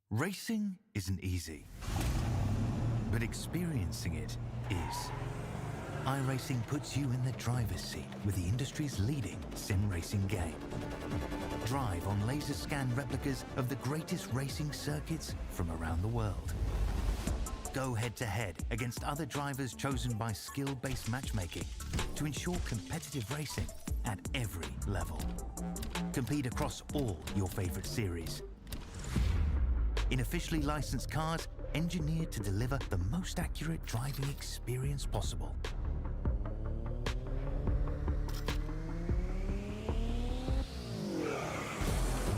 Racing isn't easy, but experiencing it is. iRacing puts you in the driver's seat with the industry's leading sim racing game. Drive on laser scan replicas of the greatest racing circuits from around the world. Go head-to-head against other drivers chosen by skill-based matchmaking to ensure competitive racing at every level. Compete across all your favorite series. In officially licensed cars, engineered to deliver the most accurate driving experience possible.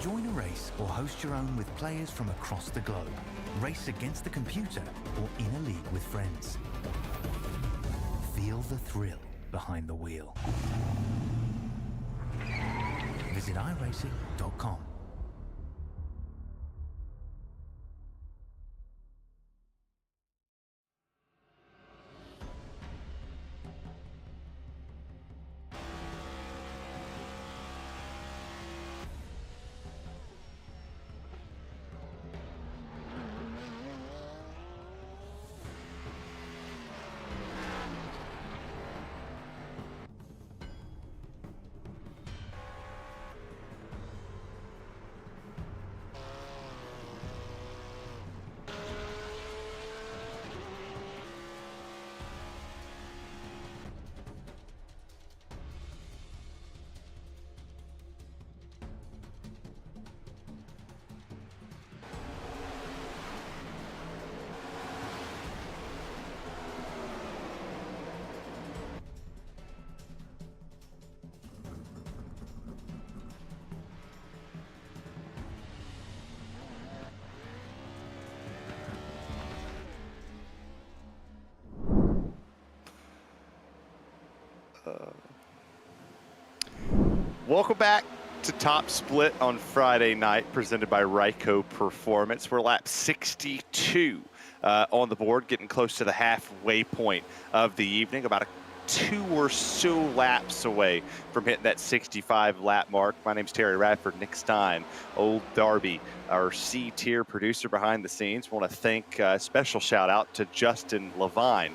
Join a race or host your own with players from across the globe. Race against the computer or in a league with friends. Feel the thrill behind the wheel. Visit iRacing.com. Welcome back to Top Split on Friday night, presented by Ryco Performance. We're lap 62 on the board, getting close to the halfway point of the evening, about 2 or so laps away from hitting that 65 lap mark. My name's Terry Radford, Nick Stein, Old Darby, our C-tier producer behind the scenes. Want to thank special shout out to Justin Levine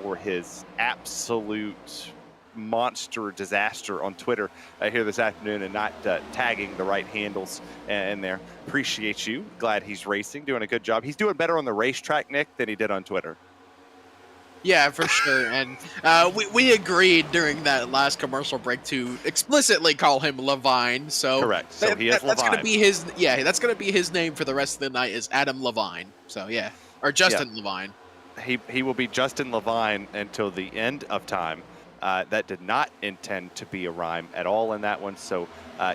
for his absolute monster disaster on Twitter here this afternoon and not tagging the right handles in there. Appreciate you. Glad he's racing, doing a good job. He's doing better on the racetrack, Nick, than he did on Twitter. Yeah, for sure. And we agreed during that last commercial break to explicitly call him Levine. So correct. So he is that's Levine. gonna be his. Yeah, that's gonna be his name for the rest of the night is Adam Levine. So yeah, or Justin Levine. He will be Justin Levine until the end of time. That did not intend to be a rhyme at all in that one. So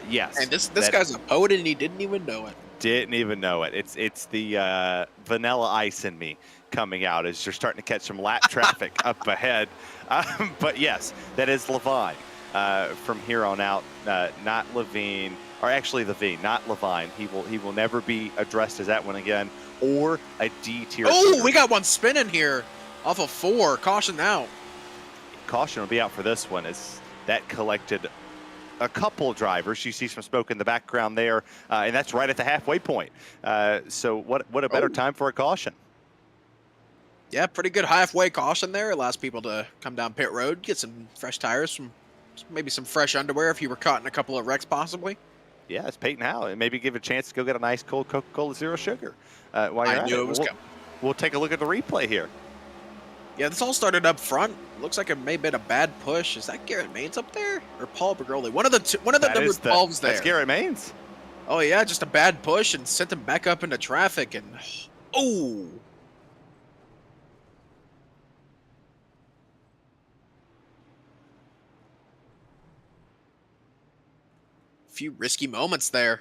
yes. And this guy's a poet and he didn't even know it. Didn't even know it. It's the vanilla ice in me coming out as you're starting to catch some lap traffic up ahead. But yes, that is Levine from here on out. Not Levine, or actually Levine, not Levine. He will never be addressed as that one again, or a D tier. Oh, we got one spinning here off of 4. Caution out. Caution will be out for this one as that collected a couple drivers. You see some smoke in the background there, and that's right at the halfway point. So what a better time for a caution. Yeah, pretty good halfway caution there. Allows people to come down pit road, get some fresh tires, maybe some fresh underwear if you were caught in a couple of wrecks possibly. Yeah, it's Peyton Howe, and maybe give a chance to go get a nice cold Coca-Cola Zero Sugar while you're I knew it was coming. We'll take a look at the replay here. Yeah, this all started up front. Looks like it may have been a bad push. Is that Garrett Maines up there or Paul Bergoli? One of the number 12s there. That's Garrett Maines. Oh yeah, just a bad push and sent him back up into traffic and oh. Few risky moments there.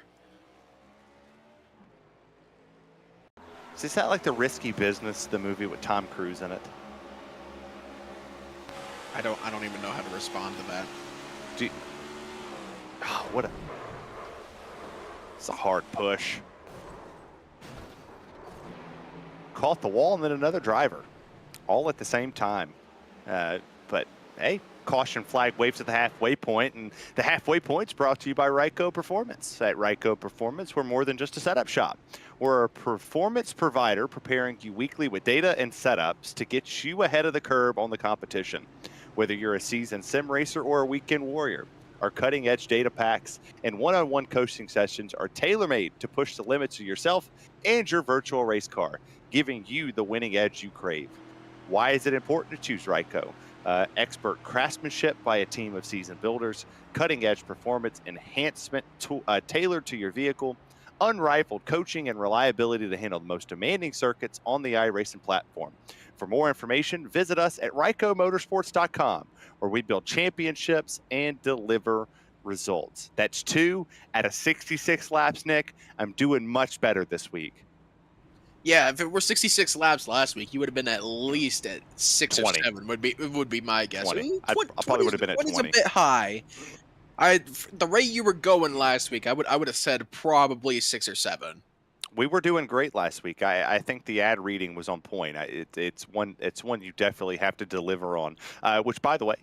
Is that like The Risky Business, the movie with Tom Cruise in it? I don't even know how to respond to that. It's a hard push. Caught the wall and then another driver, all at the same time. But hey, caution flag waves at the halfway point, and the halfway point's brought to you by Ryco Performance. At Ryco Performance, we're more than just a setup shop. We're a performance provider preparing you weekly with data and setups to get you ahead of the curve on the competition. Whether you're a seasoned sim racer or a weekend warrior, our cutting-edge data packs and one-on-one coaching sessions are tailor-made to push the limits of yourself and your virtual race car, giving you the winning edge you crave. Why is it important to choose Ryco? Expert craftsmanship by a team of seasoned builders, cutting-edge performance enhancement tailored to your vehicle, unrivaled coaching and reliability to handle the most demanding circuits on the iRacing platform. For more information, visit us at rycomotorsports.com, where we build championships and deliver results. That's 2 out of 66 laps, Nick. I'm doing much better this week. Yeah, if it were 66 laps last week, you would have been at least at 6 20. or 7. Would be my guess. 20. I probably would have been at 20. 20's a bit high. The rate you were going last week, I would have said probably 6 or 7. We were doing great last week. I think the ad reading was on point. It's one you definitely have to deliver on. Which, by the way,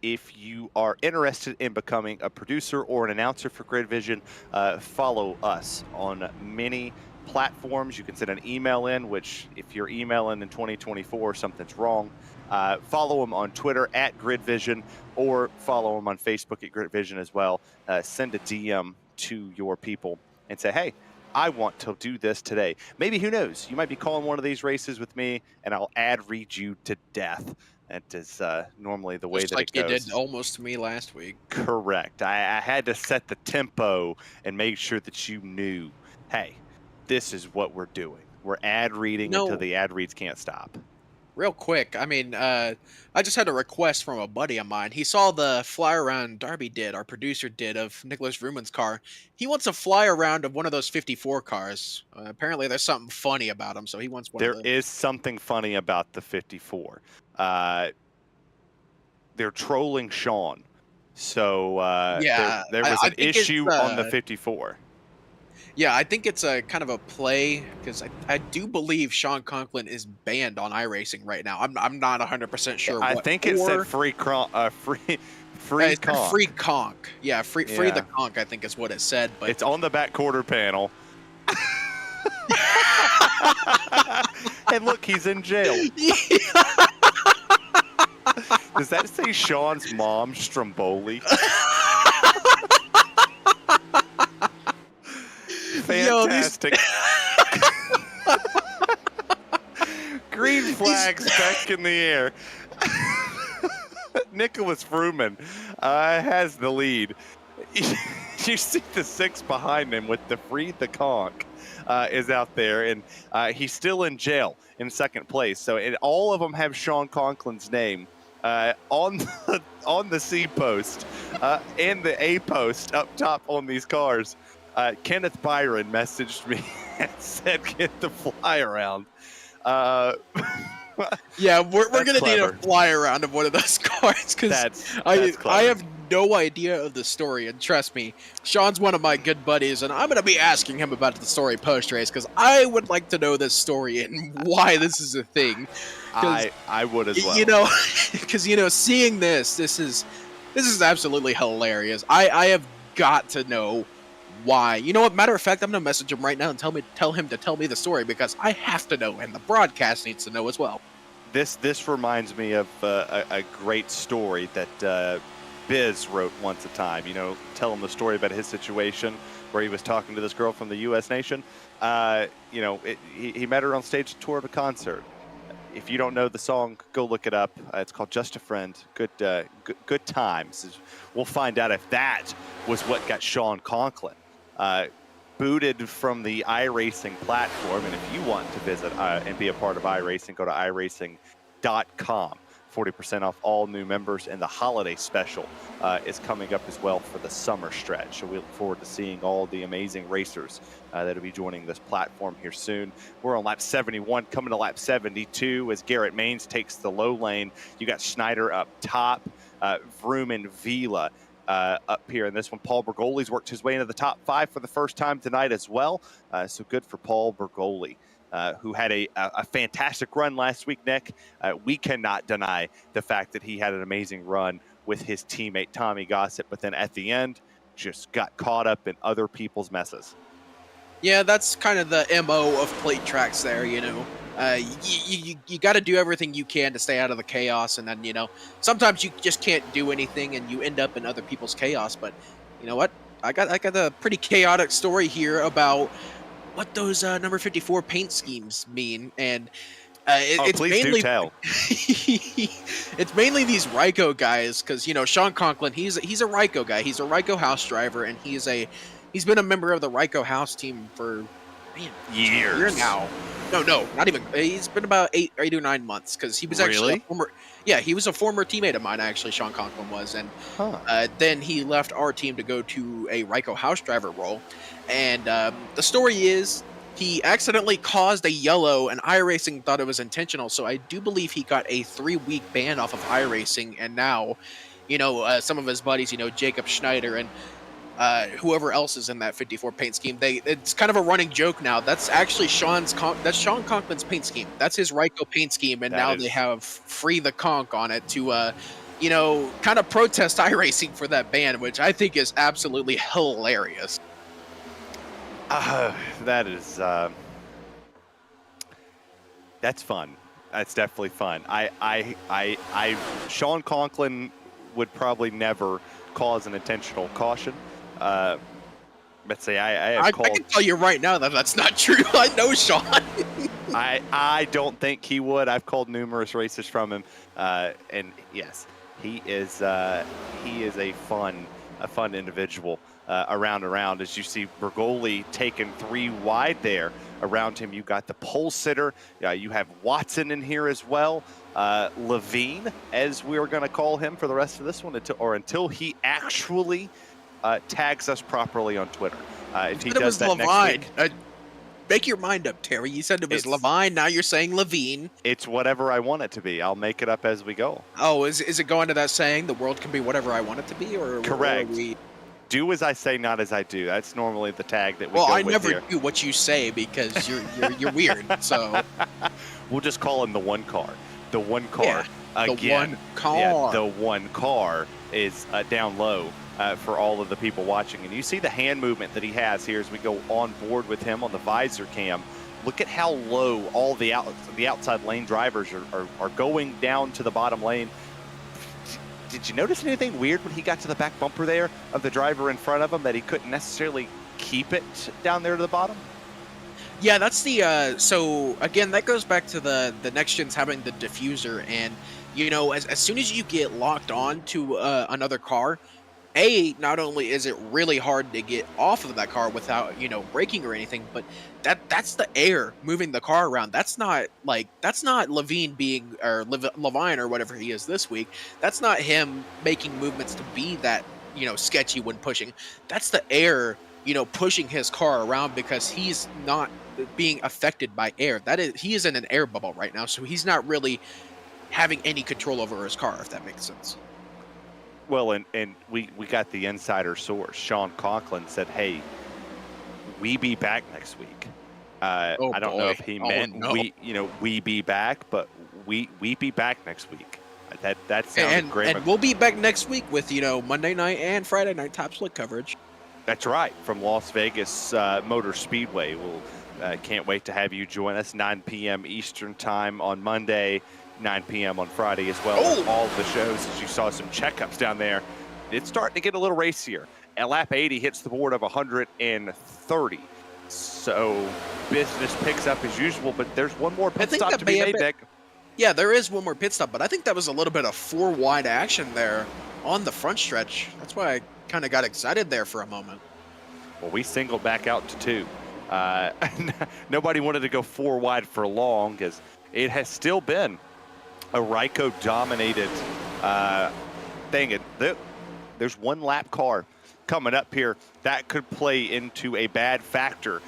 if you are interested in becoming a producer or an announcer for GridVision, follow us on many platforms. You can send an email in, which if you're emailing in 2024, something's wrong. Follow them on Twitter at GridVision, or follow them on Facebook at GridVision as well. Send a DM to your people and say, hey, I want to do this today. Maybe, who knows, you might be calling one of these races with me and I'll ad read you to death. That is normally the way Just that like it goes. you did almost to me last week. Correct. I had to set the tempo and make sure that you knew, hey, this is what we're doing. We're ad reading until the ad reads can't stop. Real quick, I mean, I just had a request from a buddy of mine. He saw the fly around Darby did, our producer did, of Nicholas Ruman's car. He wants a fly around of one of those 54 cars. Apparently, there's something funny about them, so he wants one of those. There is something funny about the 54. they're trolling Sean. So Yeah, there was I an think it's, issue on the 54. Yeah, I think it's a kind of a play because I do believe Sean Conklin is banned on iRacing right now. I'm not 100% sure. I what think it said for. free It said conk. free conk. Yeah, free the Yeah. conk. I think is what it said. But It's on the back quarter panel. And look, he's in jail. Does that say Sean's mom, Stromboli? Fantastic. Green flags back in the air. Nicholas Fruman has the lead. You see the 6 behind him with the free the conk is out there, and he's still in jail in second place. So all of them have Sean Conklin's name on the C post and the A post up top on these cars. Kenneth Byron messaged me and said, "Get the fly around." Yeah, we're gonna need a clever. fly around of one of those cars because That's I clever. have no idea of the story, and trust me, Sean's one of my good buddies, and I'm gonna be asking him about the story post race because I would like to know this story and why this is a thing. I would as well. You know, because seeing this is absolutely hilarious. I have got to know why. You know what? Matter of fact, I'm gonna message him right now and tell him to tell me the story because I have to know, and the broadcast needs to know as well. This reminds me of a great story that Biz wrote once a time. You know, tell him the story about his situation where he was talking to this girl from the U.S. nation. You know, he met her on stage at tour of a concert. If you don't know the song, go look it up. It's called "Just a Friend." Good times. We'll find out if that was what got Sean Conklin booted from the iRacing platform. And if you want to visit and be a part of iRacing, go to iRacing.com. 40% off all new members, and the holiday special is coming up as well for the summer stretch. So we look forward to seeing all the amazing racers that will be joining this platform here soon. We're on lap 71, coming to lap 72 as Garrett Maines takes the low lane. You got Schneider up top, Vroom and Vila up here in this one. Paul Bergoli's worked his way into the top 5 for the first time tonight as well. So good for Paul Bergoli. Who had a fantastic run last week, Nick. We cannot deny the fact that he had an amazing run with his teammate Tommy Gossett, but then at the end, just got caught up in other people's messes. Yeah, that's kind of the MO of plate tracks there, you know. You got to do everything you can to stay out of the chaos, and then, sometimes you just can't do anything and you end up in other people's chaos. But you know what? I got a pretty chaotic story here about what those number 54 paint schemes mean, and it's please mainly do tell. it's mainly these Ryco guys, because Sean Conklin, he's a Ryco guy. He's a Ryco house driver, and he's been a member of the Ryco house team for years. A year now. No, not even. He's been about 8 or 9 months, because he was actually a former. Yeah, he was a former teammate of mine, actually. Sean Conklin was, and then he left our team to go to a Ryco house driver role. And the story is he accidentally caused a yellow, and iRacing thought it was intentional. So I do believe he got a 3-week ban off of iRacing, and now, some of his buddies, Jacob Schneider and whoever else is in that 54 paint scheme, it's kind of a running joke now. That's actually Sean Conklin's paint scheme. That's his Ryco paint scheme, and now they have free the conk on it to kind of protest iRacing for that ban, which I think is absolutely hilarious. That is that's fun. That's definitely fun. Sean Conklin would probably never cause an intentional caution. Let's say I can tell you right now that that's not true. I know Sean. I don't think he would. I've called numerous races from him, and yes, he is a fun individual. Around as you see Bergoli taking 3 wide there. Around him, you got the pole sitter. You have Watson in here as well. Levine, as we are going to call him for the rest of this one, until he actually tags us properly on Twitter. If he does that next week. Make your mind up, Terry. You said it was It's- Levine. Now you're saying Levine. It's whatever I want it to be. I'll make it up as we go. Oh, is it going to that saying, the world can be whatever I want it to be? Or Correct. Or we... Do as I say, not as I do. That's normally the tag that we Well, go I with never here. do what you say because you're weird. So We'll just call him the one car. The one car. Yeah, the Again, one car. Yeah, the one car is down low for all of the people watching. And you see the hand movement that he has here as we go on board with him on the visor cam. Look at how low all the outside lane drivers are going down to the bottom lane. Did you notice anything weird when he got to the back bumper there of the driver in front of him that he couldn't necessarily keep it down there to the bottom? yeah, that's the so again, that goes back to the next gens having the diffuser, and you know, as soon as you get locked on to another car, not only is it really hard to get off of that car without, braking or anything, but that's the air moving the car around. That's not Levine being, or Levine or whatever he is this week. That's not him making movements to be that, sketchy when pushing. That's the air, pushing his car around because he's not being affected by air. He is in an air bubble right now, so he's not really having any control over his car, if that makes sense. Well, and we got the insider source. Sean Conklin said, "Hey, we be back next week." I don't know if he meant we be back, but we be back next week. That sounds great. And we'll be back next week with Monday night and Friday night top split coverage. That's right, from Las Vegas Motor Speedway. We'll can't wait to have you join us 9 p.m. Eastern time on Monday. 9 p.m. on Friday as well. Oh. All of the shows, as you saw some checkups down there. It's starting to get a little racier. At lap 80 hits the board of 130. So business picks up as usual, but there's one more pit stop to be made, Nick. Yeah, there is one more pit stop, but I think that was a little bit of four wide action there on the front stretch. That's why I kind of got excited there for a moment. Well, we singled back out to 2. Nobody wanted to go 4 wide for long because it has still been a Ryco dominated thing. There's one lap car coming up here that could play into a bad factor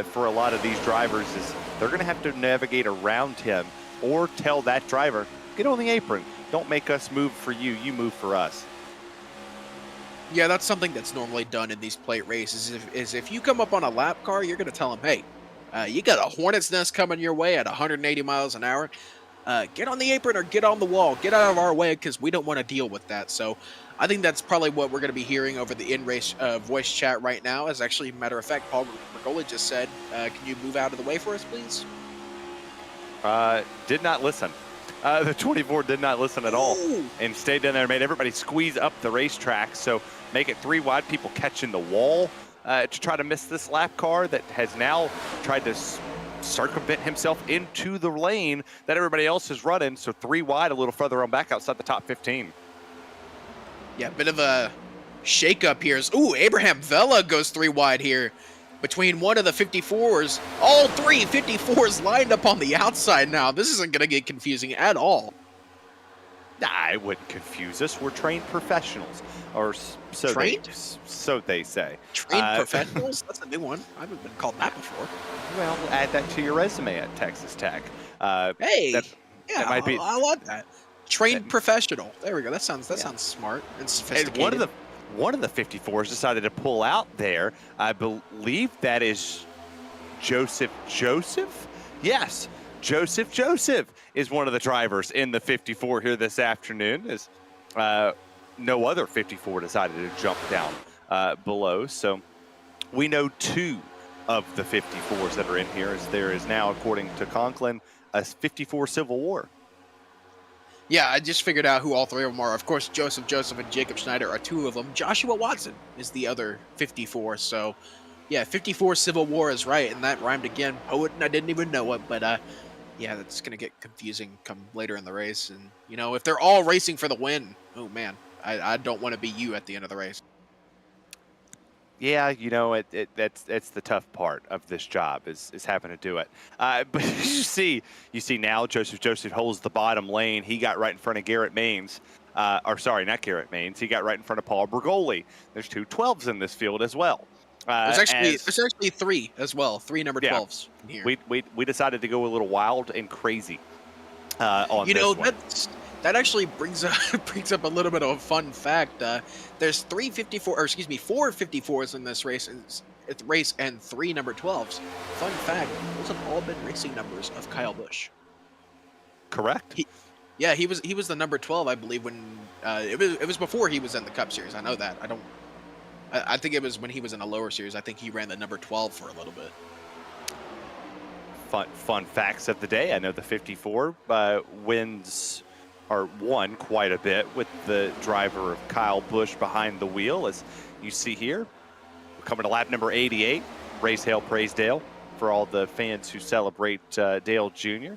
for a lot of these drivers, is they're going to have to navigate around him or tell that driver, get on the apron. Don't make us move for you. You move for us. Yeah, that's something that's normally done in these plate races. Is if you come up on a lap car, you're going to tell them, hey, you got a hornet's nest coming your way at 180 miles an hour. Get on the apron or get on the wall. Get out of our way because we don't want to deal with that. So I think that's probably what we're going to be hearing over the in-race voice chat right now. As actually, a matter of fact, Paul Mergoli just said, can you move out of the way for us, please? Did not listen. The 24 did not listen at all. Ooh. And stayed down there and made everybody squeeze up the racetrack. So make it 3 wide, people catching the wall to try to miss this lap car that has now tried to circumvent himself into the lane that everybody else is running. So 3 wide, a little further on back outside the top 15. Yeah, bit of a shake-up here. Ooh, Abraham Vela goes 3 wide here between one of the 54s. All 3 54s lined up on the outside now. This isn't going to get confusing at all. Nah, it wouldn't confuse us. We're trained professionals. Or so they say. Trained professionals? That's a new one. I haven't been called that before. Well, add that to your resume at Texas Tech. Hey, that might be. I love that. Trained professional. There we go. That sounds smart and sophisticated. And one of the 54s decided to pull out there. I believe that is Joseph. Yes, Joseph is one of the drivers in the 54 here this afternoon. As no other 54 decided to jump down below. So we know 2 of the 54s that are in here, as there is now, according to Conklin, a 54 Civil War. Yeah, I just figured out who all 3 of them are. Of course, Joseph, and Jacob Schneider are 2 of them. Joshua Watson is the other 54. So, yeah, 54 Civil War is right, and that rhymed again. Poet, and I didn't even know it, but yeah, that's going to get confusing come later in the race. And, if they're all racing for the win, oh, man, I don't want to be you at the end of the race. Yeah, that's the tough part of this job is having to do it. But you see now Joseph holds the bottom lane. He got right in front of Garrett Maines. Or sorry, not Garrett Maines. He got right in front of Paul Bergoli. There's 2 12s in this field as well. There's actually 3 as well. 3 number 12s in here. We decided to go a little wild and crazy on this one. That actually brings up brings up a little bit of a fun fact. There's 4 54s in this race, and 3 number 12s. Fun fact: those have all been racing numbers of Kyle Busch. Correct. He was the number 12, I believe, when it was before he was in the Cup Series. I know that. I think it was when he was in a lower series. I think he ran the number 12 for a little bit. Fun facts of the day. I know the 54 won quite a bit with the driver of Kyle Busch behind the wheel, as you see here. We're coming to lap number 88. Race Hail, praise Dale for all the fans who celebrate Dale Jr.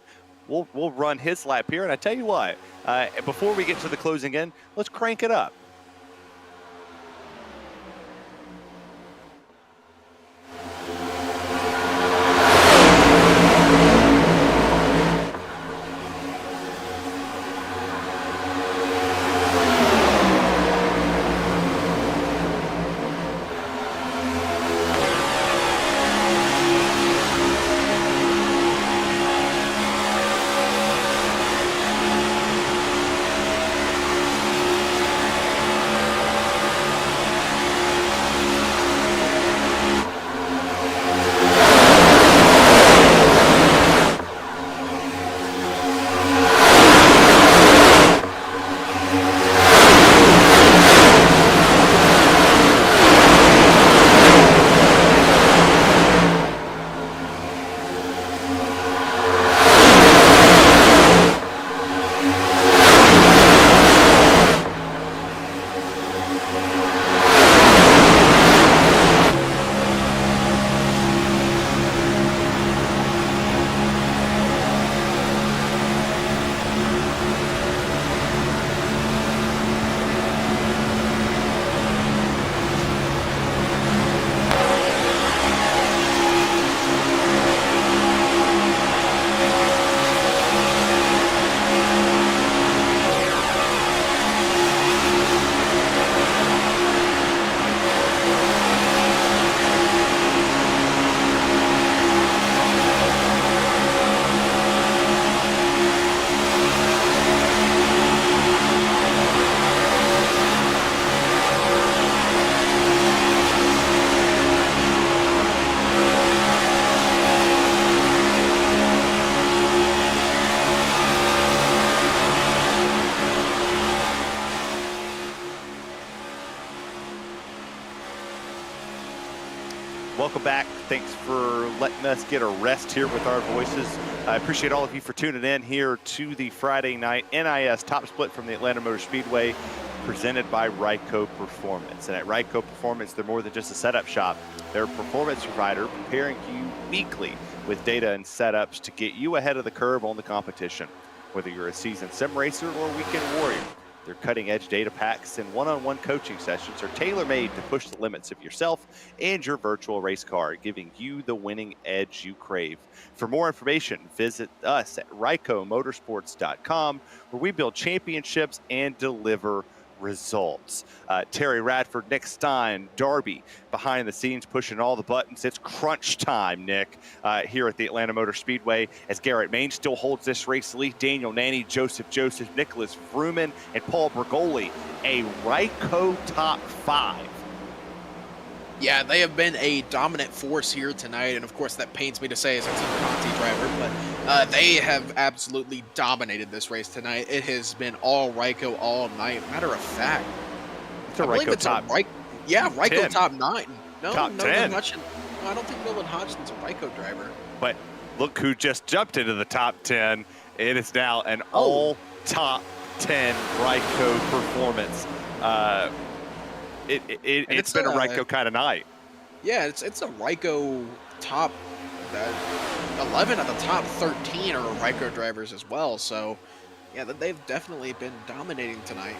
We'll run his lap here, and I tell you what, before we get to the closing end, let's crank it up. Welcome back. Thanks for letting us get a rest here with our voices. I appreciate all of you for tuning in here to the Friday night NiS Top Split from the Atlanta Motor Speedway, presented by Ryco Performance. And at Ryco Performance, they're more than just a setup shop. They're a performance provider preparing you weekly with data and setups to get you ahead of the curve on the competition. Whether you're a seasoned sim racer or a weekend warrior, their cutting-edge data packs and one-on-one coaching sessions are tailor-made to push the limits of yourself and your virtual race car, giving you the winning edge you crave. For more information, visit us at rycomotorsports.com, where we build championships and deliver results. Terry Radford, Nick Stein, Darby behind the scenes pushing all the buttons. It's crunch time, Nick, here at the Atlanta Motor Speedway, as Garrett Main still holds this race lead. Daniel Nanny, Joseph, Nicholas Vrooman, and Paul Bergoli, a Ryco top 5. Yeah, they have been a dominant force here tonight, and of course that pains me to say as a Team Conti driver, but they have absolutely dominated this race tonight. It has been all Ryco all night. Matter of fact, it's a Ryco top. Ryco 10. top 9. No, top 10. Hutchin, no, I don't think Nolan Hodgson's a Ryco driver. But look who just jumped into the top 10. It is now an all top 10 Ryco performance. It's been a Ryco kind of night. Yeah, it's a Ryco top 11 of the top 13 are Ryco drivers as well. So, yeah, they've definitely been dominating tonight.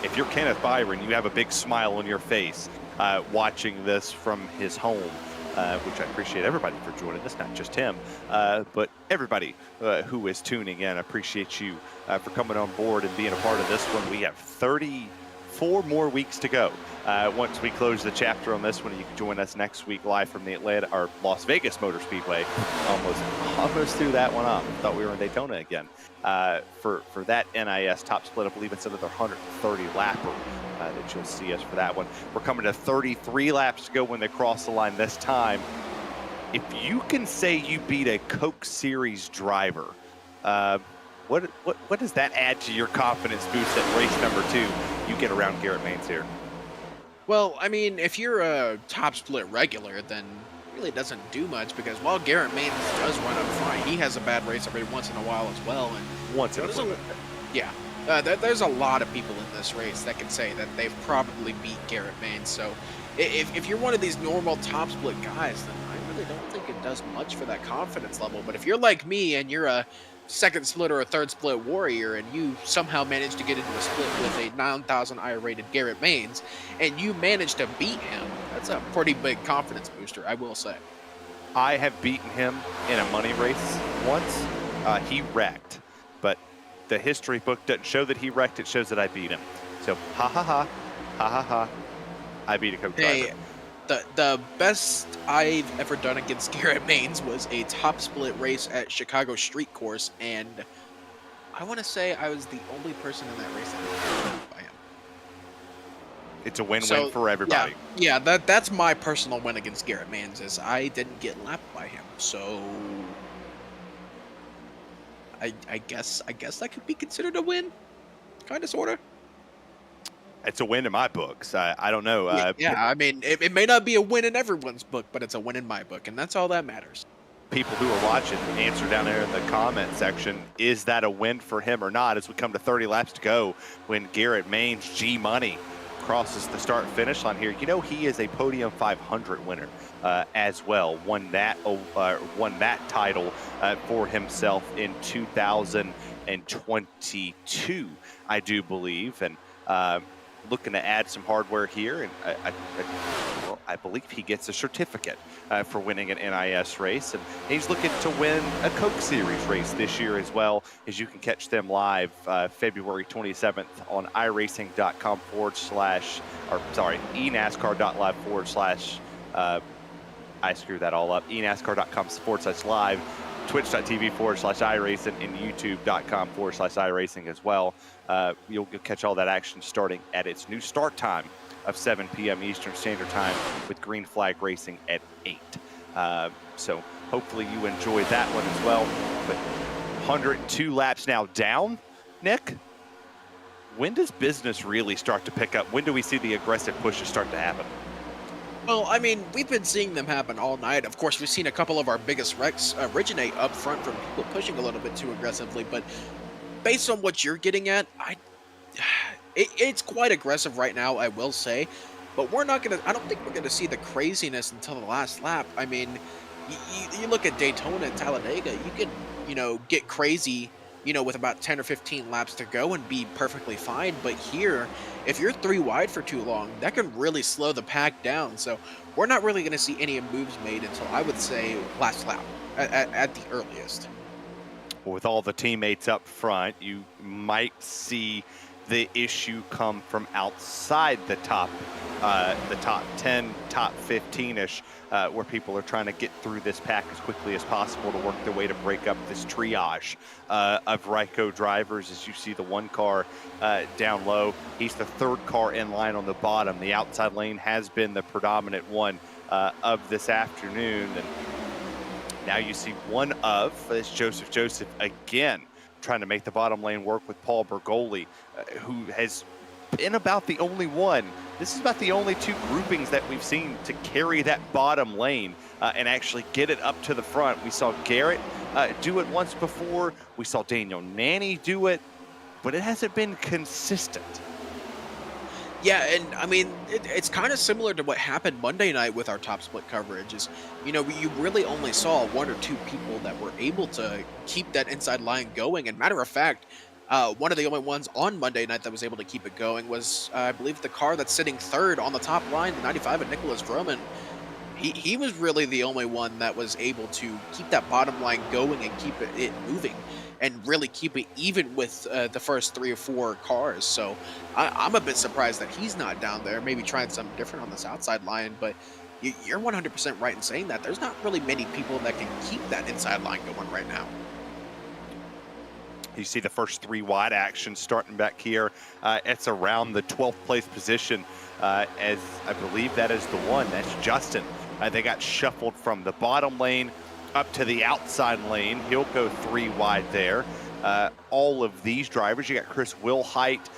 If you're Kenneth Byron, you have a big smile on your face watching this from his home, which I appreciate everybody for joining us, not just him, but everybody who is tuning in. I appreciate you for coming on board and being a part of this one. We have 34 4 more weeks to go. Once we close the chapter on this one, you can join us next week live from the Atlanta or Las Vegas Motor Speedway. Almost threw that one off. Thought we were in Daytona again. For that NiS top split, I believe it's another 130 lapper that you'll see us for that one. We're coming to 33 laps to go when they cross the line this time. If you can say you beat a Coke Series driver, what does that add to your confidence boost at race number 2? You get around Garrett Maines here. Well, I mean, if you're a top split regular, then it really doesn't do much because while Garrett Maines does run up front, he has a bad race every once in a while as well. And Once in a while. Yeah. There's a lot of people in this race that can say that they've probably beat Garrett Maines. So if you're one of these normal top split guys, then I really don't think it does much for that confidence level. But if you're like me and you're a second split or a third split warrior and you somehow manage to get into a split with a 9,000 I-rated Garrett Maines and you manage to beat him, that's a pretty big confidence booster, I will say. I have beaten him in a money race once. He wrecked, but the history book doesn't show that he wrecked. It shows that I beat him. So ha ha ha, ha ha ha. I beat a Coke driver. The best I've ever done against Garrett Maines was a top split race at Chicago Street Course, and I want to say I was the only person in that race that was beaten by him. It's a win-win for everybody. Yeah, that's my personal win against Garrett Maines is I didn't get lapped by him. So I guess that could be considered a win, kind of, sort of. It's a win in my books. I don't know. I mean, it may not be a win in everyone's book, but it's a win in my book, and that's all that matters. People who are watching, answer down there in the comment section. Is that a win for him or not? As we come to 30 laps to go, when Garrett Maines, G Money, crosses the start and finish line here. You know, he is a Podium 500 winner as well. Won that title for himself in 2022, I do believe, and. Looking to add some hardware here, and I believe he gets a certificate for winning an NiS race, and he's looking to win a Coke Series race this year as well. As you can catch them live February 27th on iRacing.com enascar.live/ I screwed that all up. enascar.com/live, twitch.tv/iRacing, and youtube.com/iRacing as well. You'll catch all that action starting at its new start time of 7 p.m. Eastern Standard Time with Green Flag Racing at 8. So hopefully you enjoy that one as well. But 102 laps now down, Nick. When does business really start to pick up? When do we see the aggressive pushes start to happen? Well, I mean, we've been seeing them happen all night. Of course, we've seen a couple of our biggest wrecks originate up front from people pushing a little bit too aggressively, but based on what you're getting at, it's quite aggressive right now, I will say, but I don't think we're gonna see the craziness until the last lap. I mean, you look at Daytona and Talladega, you can, get crazy, with about 10 or 15 laps to go and be perfectly fine. But here, if you're 3 wide for too long, that can really slow the pack down. So we're not really going to see any moves made until, I would say, last lap at the earliest. With all the teammates up front, you might see the issue come from outside the top 10, top 15-ish, where people are trying to get through this pack as quickly as possible to work their way to break up this triage of Ryco drivers. As you see the one car down low, he's the 3rd car in line on the bottom. The outside lane has been the predominant one of this afternoon. And now you see one of, it's Joseph again, trying to make the bottom lane work with Paul Bergoli, who has been about the only one. This is about the only 2 groupings that we've seen to carry that bottom lane and actually get it up to the front. We saw Garrett do it once before. We saw Daniel Nanny do it, but it hasn't been consistent. Yeah, and I mean, it's kind of similar to what happened Monday night with our top split coverage is, you really only saw 1 or 2 people that were able to keep that inside line going. And matter of fact, one of the only ones on Monday night that was able to keep it going was, I believe, the car that's sitting 3rd on the top line, the 95 of Nicholas Drummond. He was really the only one that was able to keep that bottom line going and keep it moving. and really keep it even with the first 3 or 4 cars. So I'm a bit surprised that he's not down there, maybe trying something different on this outside line. But you're 100% right in saying that. There's not really many people that can keep that inside line going right now. You see the first 3 wide action starting back here. It's around the 12th place position, as I believe that is the one. That's Justin. They got shuffled from the bottom lane up to the outside lane. He'll go 3 wide there. All of these drivers, you got Chris Wilhite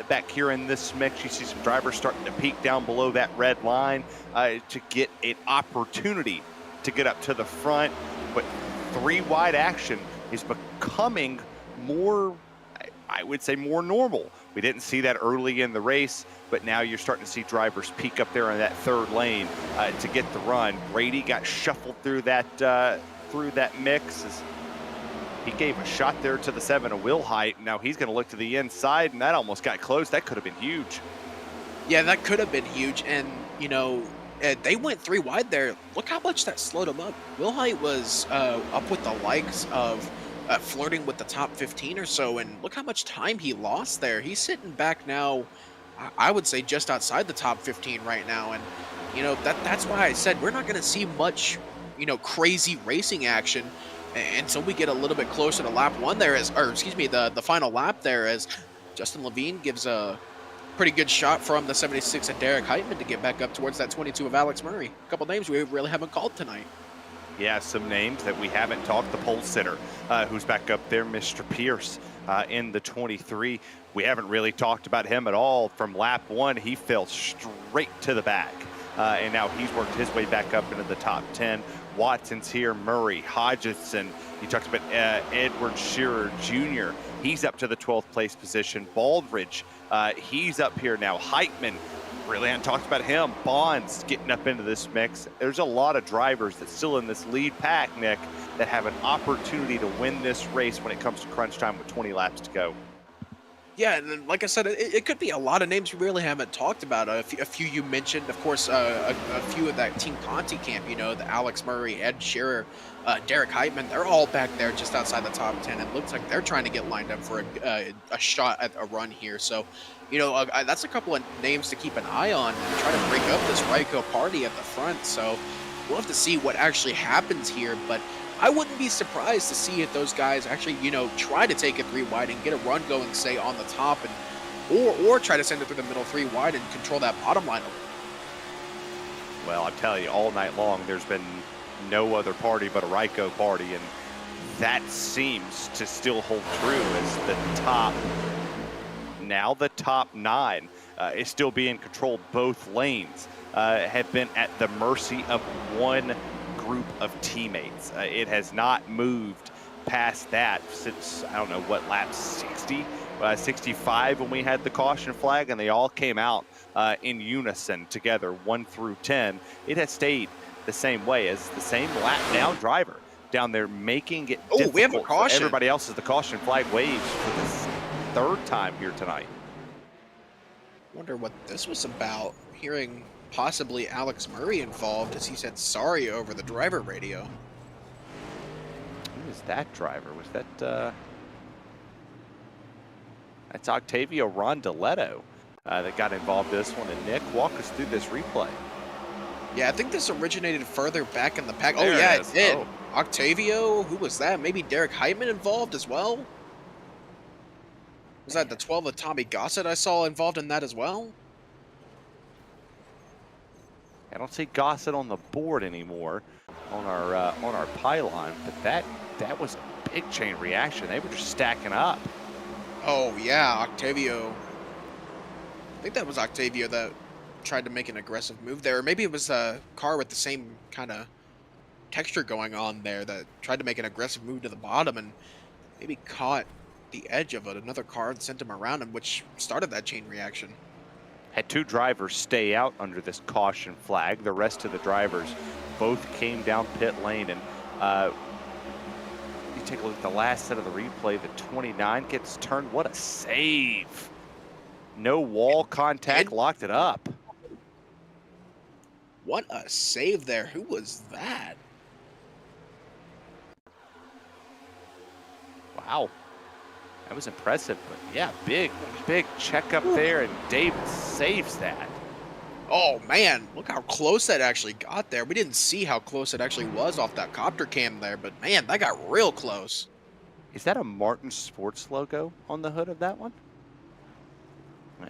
back here in this mix. You see some drivers starting to peek down below that red line to get an opportunity to get up to the front. But 3 wide action is becoming more, I would say, more normal. We didn't see that early in the race, but now you're starting to see drivers peek up there in that 3rd lane to get the run. Brady got shuffled through that mix. He gave a shot there to the 7 of Wilhite. Now he's going to look to the inside, and that almost got close. That could have been huge. Yeah, that could have been huge. And, you know, they went 3 wide there. Look how much that slowed him up. Wilhite was up with the likes of flirting with the top 15 or so, and look how much time he lost there. He's sitting back now, I would say, just outside the top 15 right now. And, you know, that's why I said we're not going to see much, you know, crazy racing action until we get a little bit closer to lap 1 there, the final lap there, as Justin Levine gives a pretty good shot from the 76 of Derek Heitman to get back up towards that 22 of Alex Murray. A couple names we really haven't called tonight. Yeah, some names that we haven't talked. The pole sitter, who's back up there, Mr. Pierce, in the 23. We haven't really talked about him at all. From lap 1, he fell straight to the back. And now he's worked his way back up into the top 10. Watson's here, Murray, Hodgson. You talked about Edward Shearer Jr. He's up to the 12th place position. Baldridge, he's up here now. Heitman, really haven't talked about him. Bonds getting up into this mix. There's a lot of drivers that's still in this lead pack, Nick, that have an opportunity to win this race when it comes to crunch time with 20 laps to go. Yeah, and then, like I said, it could be a lot of names we really haven't talked about. A few you mentioned, of course, a few of that Team Conti camp, you know, the Alex Murray, Ed Shearer, Derek Heitman, they're all back there just outside the top 10. It looks like they're trying to get lined up for a shot at a run here. So, you know, that's a couple of names to keep an eye on and try to break up this Ryco party at the front. So we'll have to see what actually happens here, but I wouldn't be surprised to see if those guys actually, you know, try to take it 3 wide and get a run going, say, on the top, and or try to send it through the middle 3 wide and control that bottom line a little. Well, I'm telling you, all night long, there's been no other party but a Ryco party, and that seems to still hold true as the top 9 is still being controlled. Both lanes have been at the mercy of one group of teammates. It has not moved past that since, I don't know, what, lap 60, 65 when we had the caution flag, and they all came out in unison together, 1 through 10. It has stayed the same way as the same lap down driver down there, making it difficult we have a caution for everybody else as the caution flag waves for the 3rd time here tonight. Wonder what this was about. Hearing possibly Alex Murray involved, as he said sorry over the driver radio. Who is that driver? Was that that's Octavio Rondoletto that got involved in this one. And Nick, walk us through this replay. Yeah, I think this originated further back in the pack. There Oh yeah, it did. Oh. Octavio, who was that? Maybe Derek Heitman involved as well? Was that the 12 of Tommy Gossett I saw involved in that as well? I don't see Gossett on the board anymore on our pylon, but that was a big chain reaction. They were just stacking up. Oh yeah, Octavio. I think that was Octavio that tried to make an aggressive move there. Or maybe it was a car with the same kind of texture going on there that tried to make an aggressive move to the bottom and maybe caught the edge of another car and sent him around him, which started that chain reaction. Had 2 drivers stay out under this caution flag. The rest of the drivers both came down pit lane. And you take a look at the last set of the replay. The 29 gets turned. What a save. No wall contact, locked it up. What a save there. Who was that? Wow. That was impressive, but yeah, big checkup there, and David saves that. Oh man, look how close that actually got there. We didn't see how close it actually was off that copter cam there, but man, that got real close. Is that a Martin Sports logo on the hood of that one?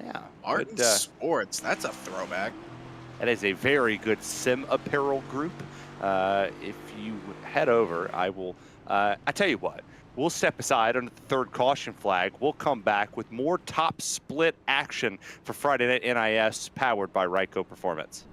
Yeah, Martin good. Sports, that's a throwback. That is a very good sim apparel group. If you head over, I will. I tell you what, we'll step aside under the third caution flag. We'll come back with more top split action for Friday Night NIS, powered by Ryco Performance.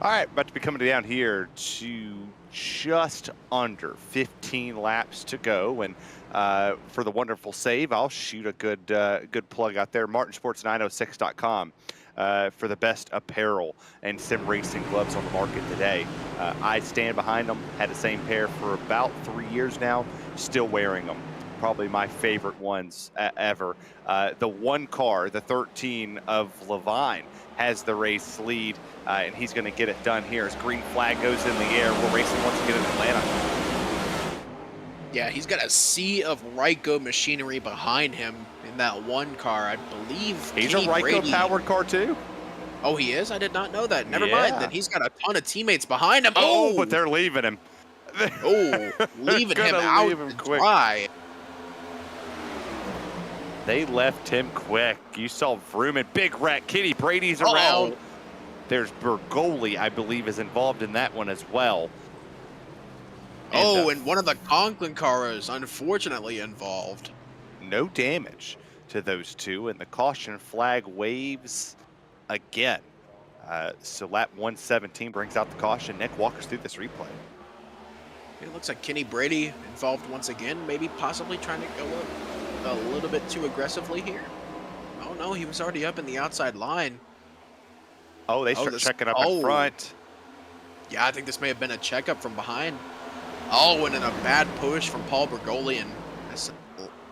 All right, about to be coming down here to just under 15 laps to go, and for the wonderful save, I'll shoot a good plug out there. MartinSports906.com for the best apparel and sim racing gloves on the market today. I stand behind them. Had the same pair for about 3 years now. Still wearing them. Probably my favorite ones ever. The one car, the 13 of Levine, has the race lead, and he's going to get it done here as green flag goes in the air. We're racing once again in Atlanta. Yeah, he's got a sea of Ryco machinery behind him in that one car. I believe He's Kenny a Ryco Brady. powered car too. Oh, he is? I did not know that. Never Yeah. mind. Then he's got a ton of teammates behind him. Oh, but they're leaving him. Oh, leaving him Gonna out leave him to quick. dry. They left him quick. You saw Vroom and big wreck. Kenny Brady's around. Uh-oh. There's Bergoli, I believe, is involved in that one as well. And one of the Conklin cars, unfortunately, involved. No damage to those two, and the caution flag waves again. So lap 117 brings out the caution. Nick, walk us through this replay. It looks like Kenny Brady involved once again, maybe possibly trying to go up a little bit too aggressively here. Oh no, he was already up in the outside line. Oh, they start checking up in front. Yeah, I think this may have been a checkup from behind. Oh, and then a bad push from Paul Bergoli, and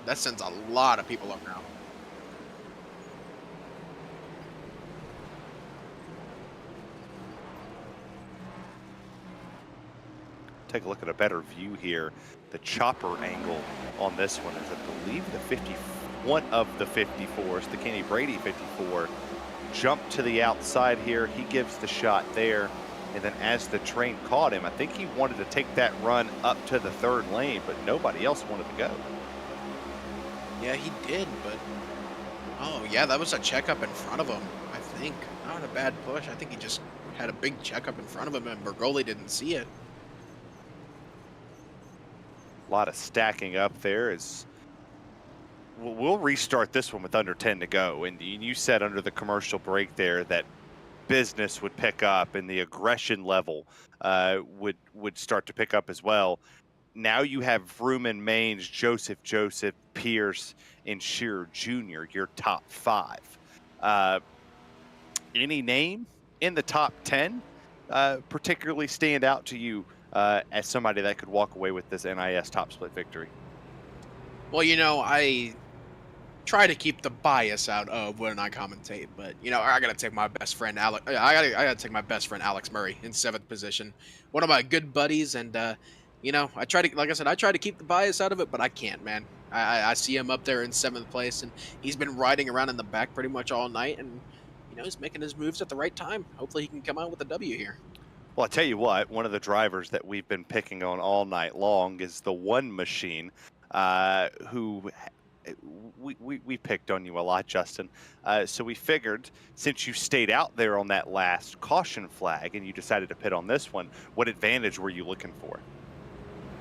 that sends a lot of people around. Take a look at a better view here. The chopper angle on this one is, I believe, one of the 54s, the Kenny Brady 54. Jump to the outside here. He gives the shot there. And then as the train caught him, I think he wanted to take that run up to the third lane, but nobody else wanted to go. Yeah, he did, but... Oh, yeah, that was a checkup in front of him, I think. Not a bad push. I think he just had a big checkup in front of him, and Bergoli didn't see it. A lot of stacking up there. We'll restart this one with under 10 to go. And you said under the commercial break there that business would pick up and the aggression level would start to pick up as well. Now you have Vroom and Mange, Joseph, Pierce, and Shearer Jr., your top five. Any name in the top 10 particularly stand out to you as somebody that could walk away with this NIS top split victory? Well, I try to keep the bias out of when I commentate, but I gotta take my best friend Alex. I gotta take my best friend Alex Murray in 7th position. One of my good buddies, and I try to, like I said, I try to keep the bias out of it, but I can't, man. I see him up there in 7th place, and he's been riding around in the back pretty much all night, and he's making his moves at the right time. Hopefully, he can come out with a W here. Well, I tell you what, one of the drivers that we've been picking on all night long is the One Machine, who we picked on you a lot, Justin. So we figured, since you stayed out there on that last caution flag and you decided to pit on this one, what advantage were you looking for?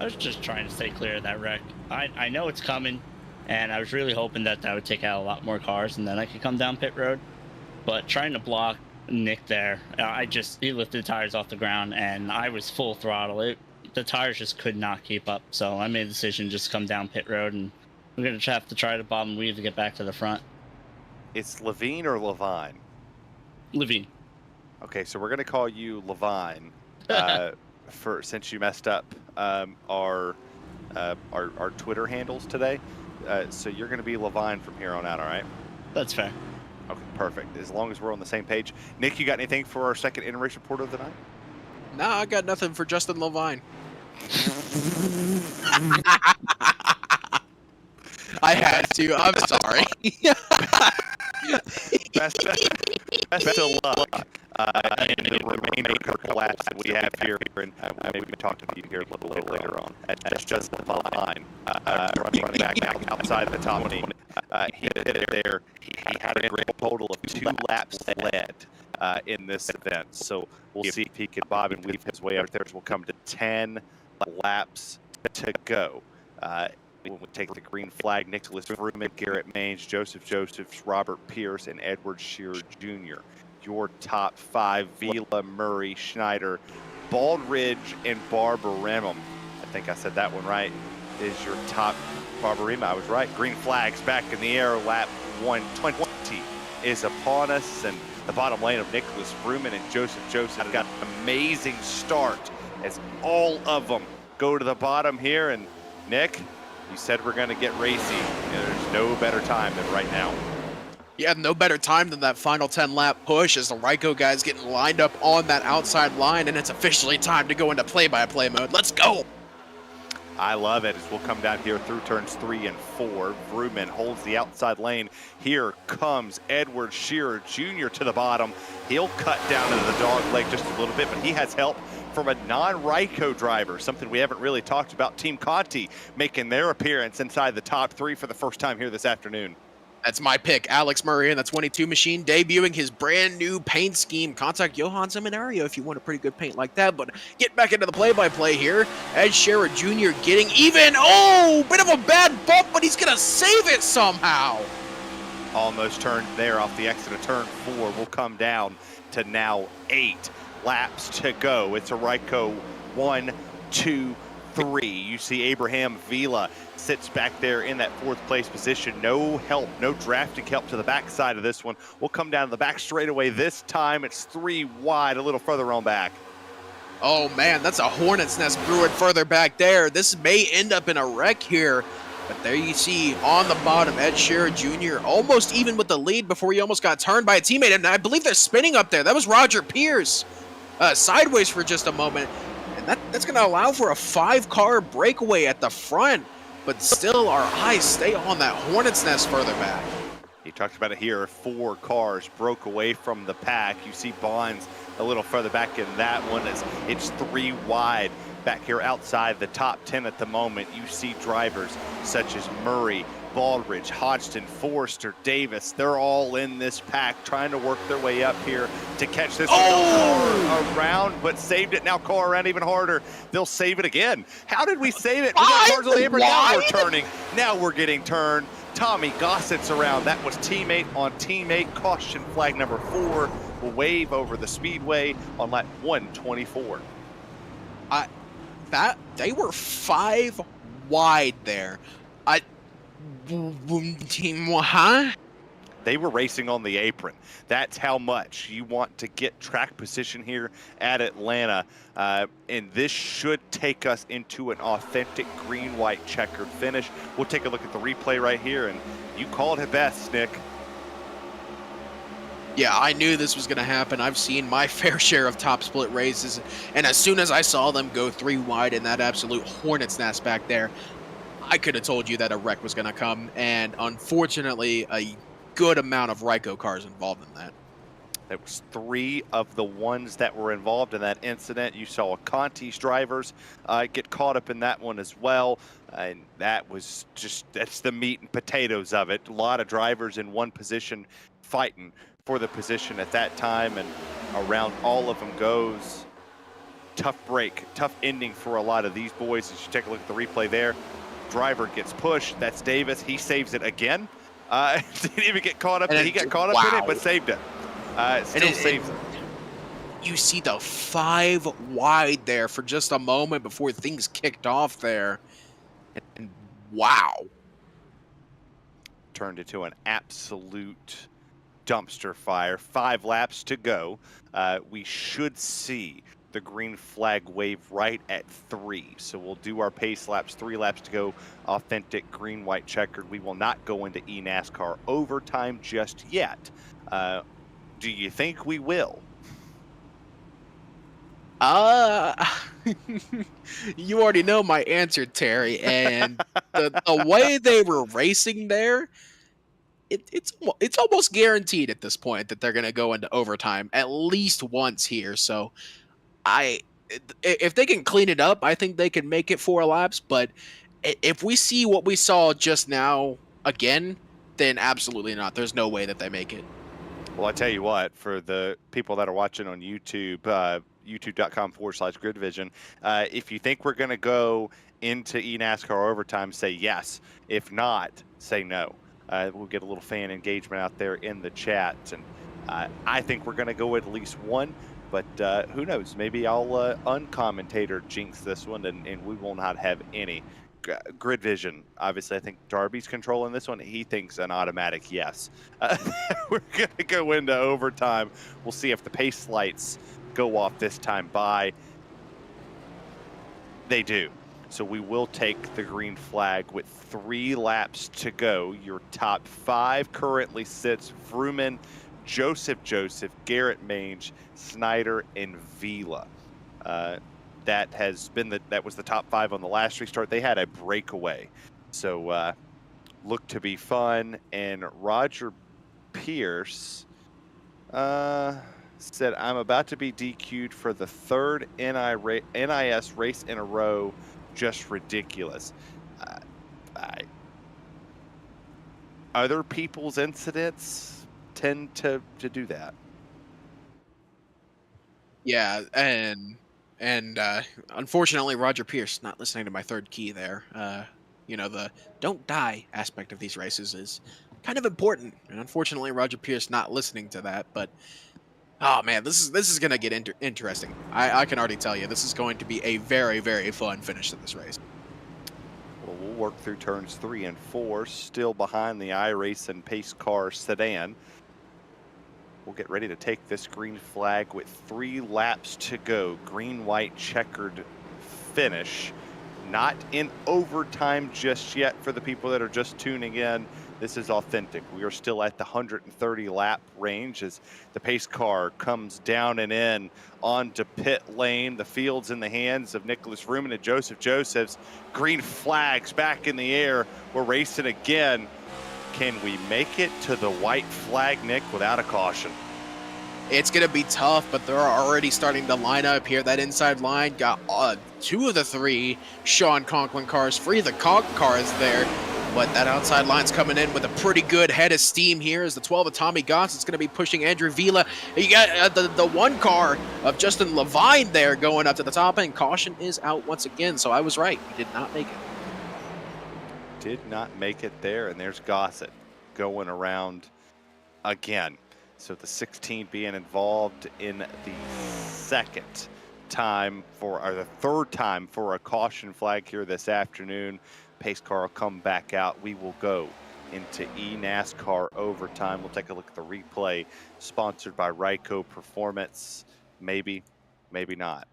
I was just trying to stay clear of that wreck. I know it's coming, and I was really hoping that would take out a lot more cars, and then I could come down pit road. But trying to block Nick there, he lifted the tires off the ground, and I was full throttle. The tires just could not keep up, so I made the decision just to come down pit road, and we're going to have to try to bottom weave to get back to the front. It's Levine or Levine? Levine. Okay, so we're going to call you Levine since you messed up our Twitter handles today. So you're going to be Levine from here on out, all right? That's fair. Okay, perfect. As long as we're on the same page. Nick, you got anything for our second in-race report of the night? Nah, I got nothing for Justin Levine. I had to. I'm sorry. best of luck in the remainder of the laps that we have here, and maybe we can talk to you here a little later on. That's just the line. Running back outside the top 20. He did it there. He had a grand total of 2 laps led in this event. So we'll see if he can bob and weave his way out there. So we'll come to 10 laps to go. When we take the green flag, Nicholas Fruman, Garrett Mange, Joseph Josephs, Robert Pierce, and Edward Shearer Jr. Your top 5, Vila, Murray, Schneider, Baldridge, and Barbaremma. I think I said that one right. Is your top Barbaremma? I was right. Green flags back in the air. Lap 120 is upon us, and the bottom lane of Nicholas Fruman and Joseph Joseph got an amazing start as all of them go to the bottom here. And Nick, you said we're going to get racy. There's no better time than right now. Yeah, no better time than that final 10-lap push as the Ryco guys getting lined up on that outside line, and it's officially time to go into play-by-play mode. Let's go! I love it as we'll come down here through turns 3 and 4. Vrooman holds the outside lane. Here comes Edward Shearer Jr. to the bottom. He'll cut down to the dog leg just a little bit, but he has help from a non-Ryco driver, something we haven't really talked about. Team Conti making their appearance inside the top 3 for the first time here this afternoon. That's my pick, Alex Murray in the 22 machine, debuting his brand new paint scheme. Contact Johan Seminario if you want a pretty good paint like that. But get back into the play-by-play here. Ed Shearer Jr. getting even. Oh, bit of a bad bump, but he's going to save it somehow. Almost turned there off the exit of turn 4. We'll come down to now 8 laps to go. It's a Ryco 1, 2, 3. You see Abraham Vila sits back there in that 4th place position. No help, no drafting help to the backside of this one. We'll come down to the back straightaway. This time it's 3 wide, a little further on back. Oh man, that's a hornet's nest brewing further back there. This may end up in a wreck here. But there you see on the bottom, Ed Shearer Jr. almost even with the lead before he almost got turned by a teammate. And I believe they're spinning up there. That was Roger Pierce sideways for just a moment. And that's going to allow for a 5-car breakaway at the front. But still, our eyes stay on that hornet's nest further back. He talked about it here. 4 cars broke away from the pack. You see Bonds a little further back in that one. It's 3 wide back here outside the top 10 at the moment. You see drivers such as Murray, Baldridge, Hodgson, Forrester, Davis. They're all in this pack trying to work their way up here to catch this car around, but saved it. Now car around even harder. They'll save it again. How did we save it? We got cars on the apron. Now we're turning. Now we're getting turned. Tommy Gossets around. That was teammate on teammate. Caution flag number 4 will wave over the Speedway on lap 124. They were 5 wide there. Team, huh? They were racing on the apron. That's how much you want to get track position here at Atlanta. And this should take us into an authentic green-white checkered finish. We'll take a look at the replay right here, and you called it best, Nick. Yeah, I knew this was going to happen. I've seen my fair share of top split races, and as soon as I saw them go 3 wide in that absolute hornet's nest back there, I could have told you that a wreck was going to come, and unfortunately, a good amount of Ryco cars involved in that. There was 3 of the ones that were involved in that incident. You saw Conti's drivers get caught up in that one as well. And that was that's the meat and potatoes of it. A lot of drivers in one position fighting for the position at that time, and around all of them goes. Tough break, tough ending for a lot of these boys. As you take a look at the replay there, driver gets pushed. That's Davis. He saves it again. Didn't even get caught up. He got caught up in it, but saved it. Still saves it. You see the 5 wide there for just a moment before things kicked off there. And wow. Turned into an absolute dumpster fire. 5 laps to go. We should see the green flag wave right at 3. So we'll do our pace laps, 3 laps to go, authentic green, white checkered. We will not go into eNASCAR overtime just yet. Do you think we will? You already know my answer, Terry. And the way they were racing there, it's almost guaranteed at this point that they're going to go into overtime at least once here. So if they can clean it up, I think they can make it 4 laps. But if we see what we saw just now again, then absolutely not. There's no way that they make it. Well, I tell you what, for the people that are watching on YouTube, youtube.com/GridVision, if you think we're going to go into eNASCAR overtime, say yes. If not, say no. We'll get a little fan engagement out there in the chat. And I think we're going to go at least 1, but who knows? Maybe I'll uncommentator jinx this one, and we will not have any. GridVision, obviously, I think Darby's controlling this one. He thinks an automatic yes. We're going to go into overtime. We'll see if the pace lights go off this time by. They do. So we will take the green flag with 3 laps to go. Your top 5 currently sits Vrooman, Joseph, Garrett Mange, Snyder, and Vila. That was the top 5 on the last restart. They had a breakaway, so looked to be fun. And Roger Pierce said, "I'm about to be DQ'd for the 3rd NIS race in a row. Just ridiculous." Other people's incidents tend to do that. Yeah, and unfortunately, Roger Pierce not listening to my 3rd key there. The don't die aspect of these races is kind of important, and unfortunately, Roger Pierce not listening to that. But oh man, this is gonna get interesting. I can already tell you this is going to be a very, very fun finish to this race. Well, we'll work through turns 3 and 4, still behind the iRacing pace car sedan. We'll get ready to take this green flag with 3 laps to go. Green, white, checkered finish. Not in overtime just yet for the people that are just tuning in. This is authentic. We are still at the 130 lap range as the pace car comes down and in onto pit lane. The field's in the hands of Nicholas Vrooman and Joseph Josephs. Green flags back in the air. We're racing again. Can we make it to the white flag, Nick, without a caution? It's going to be tough, but they're already starting to line up here. That inside line got 2 of the 3 Sean Conklin cars free. The Conk car is there, but that outside line's coming in with a pretty good head of steam here as the 12 of Tommy Goss is going to be pushing Andrew Vila. You got the 1 car of Justin Levine there going up to the top, and caution is out once again. So I was right. He did not make it. Did not make it there, and there's Gossett going around again. So the 16 being involved in the 3rd time for a caution flag here this afternoon. Pace car will come back out. We will go into eNASCAR overtime. We'll take a look at the replay, sponsored by Ryco Performance. Maybe, maybe not.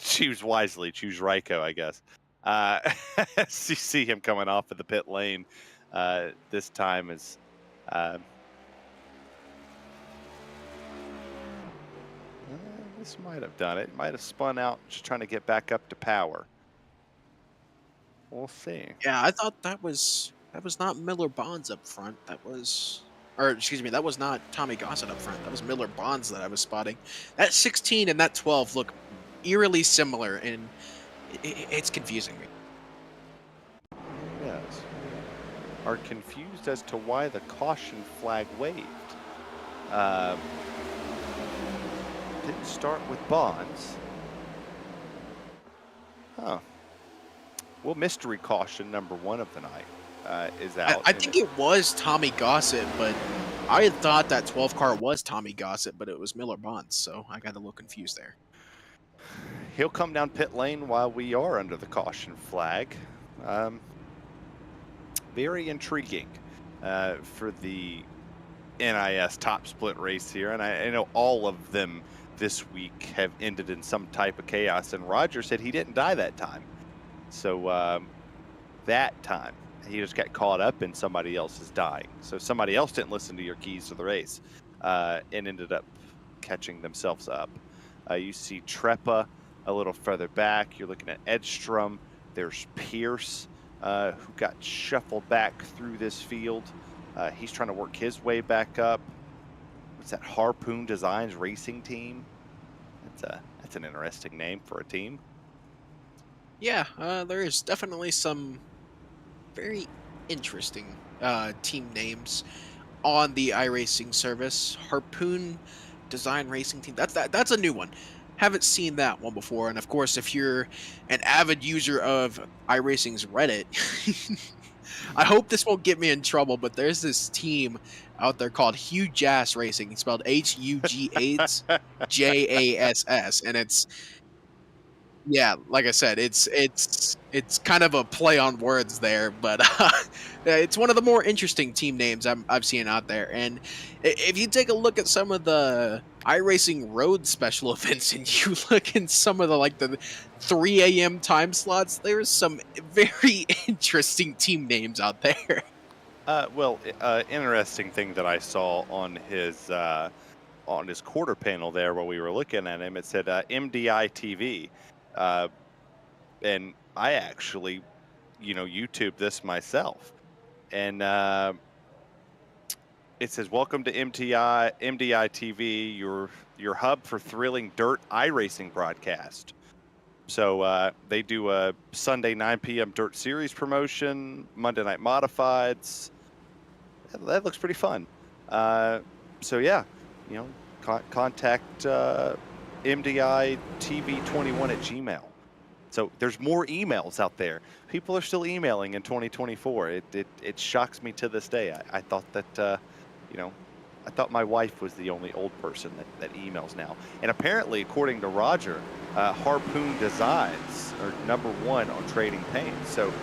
Choose wisely, choose Ryco, I guess. You see him coming off of the pit lane. This time is this might have done it. Might have spun out, just trying to get back up to power. We'll see. Yeah, I thought that was not Miller Bonds up front. That was, or excuse me, that was not Tommy Gossett up front. That was Miller Bonds that I was spotting. That 16 and that 12 look eerily similar, and it's confusing me. Yes. Are confused as to why the caution flag waved. Didn't start with Bonds. Huh. Well, mystery caution number 1 of the night is out. I think it was Tommy Gossett, but I had thought that 12 car was Tommy Gossett, but it was Miller Bonds, so I got a little confused there. He'll come down pit lane while we are under the caution flag. Very intriguing for the NiS top split race here, and I know all of them this week have ended in some type of chaos, and Roger said he didn't die that time. So that time he just got caught up in somebody else's dying. So somebody else didn't listen to your keys to the race and ended up catching themselves up. You see Trepa a little further back. You're looking at Edstrom. There's Pierce, who got shuffled back through this field. He's trying to work his way back up. What's that? Harpoon Designs Racing Team. That's an interesting name for a team. Yeah, there is definitely some very interesting team names on the iRacing service. Harpoon Design Racing Team. That's a new one. Haven't seen that one before. And of course, if you're an avid user of iRacing's Reddit, I hope this won't get me in trouble, but there's this team out there called Hugass Racing. It's spelled Hugass, and it's, yeah, like I said, it's kind of a play on words there, but it's one of the more interesting team names I've seen out there. And if you take a look at some of the iRacing road special events, and you look in some of the 3 a.m. time slots, there's some very interesting team names out there. Interesting thing that I saw on his quarter panel there while we were looking at him, it said MDI TV. And I actually, YouTube this myself, and it says, "Welcome to MDI TV, your hub for thrilling dirt iRacing broadcast." So they do a Sunday 9 p.m. dirt series promotion, Monday night modifieds. That looks pretty fun. So yeah, contact MDI TV21 at Gmail. So there's more emails out there. People are still emailing in 2024. It shocks me to this day. I thought that, I thought my wife was the only old person that emails now. And apparently, according to Roger, Harpoon Designs are #1 on Trading Pains. So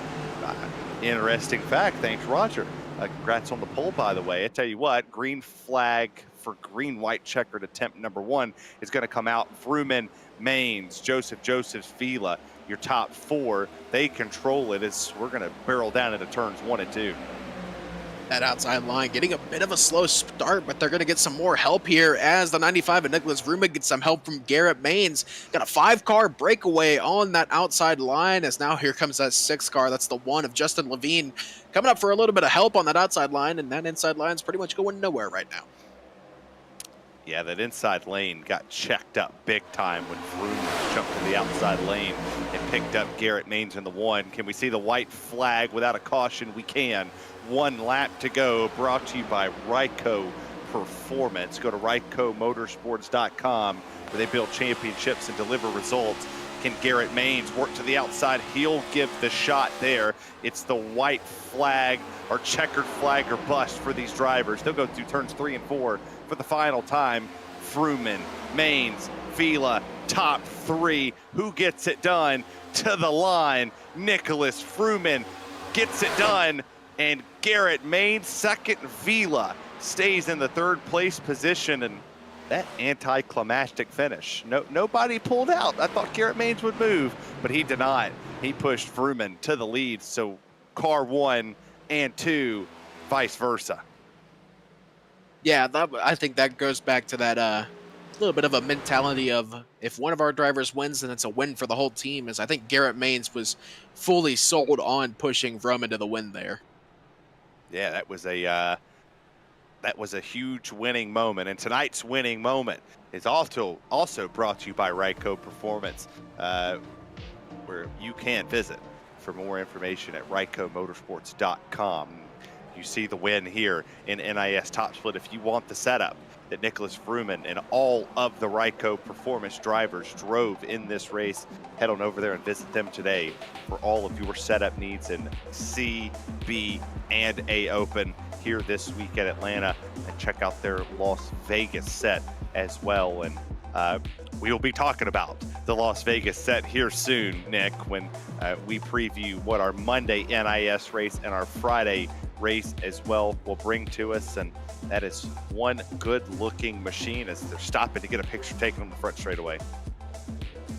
interesting fact. Thanks, Roger. Congrats on the poll, by the way. I tell you what, green flag for green-white checkered attempt #1 is going to come out. Vrooman, Maines, Joseph, Fila, your top 4. They control it as we're going to barrel down into turns 1 and 2. That outside line getting a bit of a slow start, but they're going to get some more help here as the 95 and Nicholas Vrooman gets some help from Garrett Maines. Got a 5-car breakaway on that outside line, as now here comes that 6 car. That's the 1 of Justin Levine coming up for a little bit of help on that outside line, and that inside line's pretty much going nowhere right now. Yeah, that inside lane got checked up big time when Vrooman jumped to the outside lane and picked up Garrett Maines in the 1. Can we see the white flag without a caution? We can. 1 lap to go, brought to you by Ryco Performance. Go to RycoMotorsports.com, where they build championships and deliver results. Can Garrett Maines work to the outside? He'll give the shot there. It's the white flag or checkered flag or bust for these drivers. They'll go through turns 3 and 4 for the final time. Vrooman, Maines, Fila, top 3. Who gets it done? To the line. Nicholas Vrooman gets it done. And Garrett Main, second. Vila stays in the third place position, and that anticlimactic finish. Nobody pulled out. I thought Garrett Mains would move, but he did not. He pushed Vrooman to the lead, so car 1 and 2, vice versa. Yeah, I think that goes back to that little bit of a mentality of if one of our drivers wins, then it's a win for the whole team. As I think Garrett Mains was fully sold on pushing Vrooman to the win there. Yeah, that was a huge winning moment, and tonight's winning moment is also brought to you by Ryco Performance, where you can visit for more information at rycomotorsports.com. You see the win here in NiS Top Split. If you want the setup that Nicholas Vrooman and all of the Ryco Performance drivers drove in this race, head on over there and visit them today for all of your setup needs in C, B, and A Open here this week at Atlanta, and check out their Las Vegas set as well. And we will be talking about the Las Vegas set here soon, Nick, when we preview what our Monday NiS race and our Friday race as well will bring to us. And that is one good looking machine as they're stopping to get a picture taken on the front straightaway.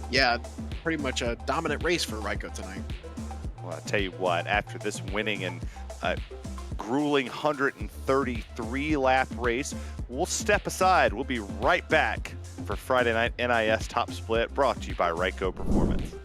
Yeah, pretty much a dominant race for Ryco tonight. Well, I tell you what, after this winning and grueling 133 lap race, we'll step aside. We'll be right back for Friday night NiS Top Split, brought to you by Ryco Performance.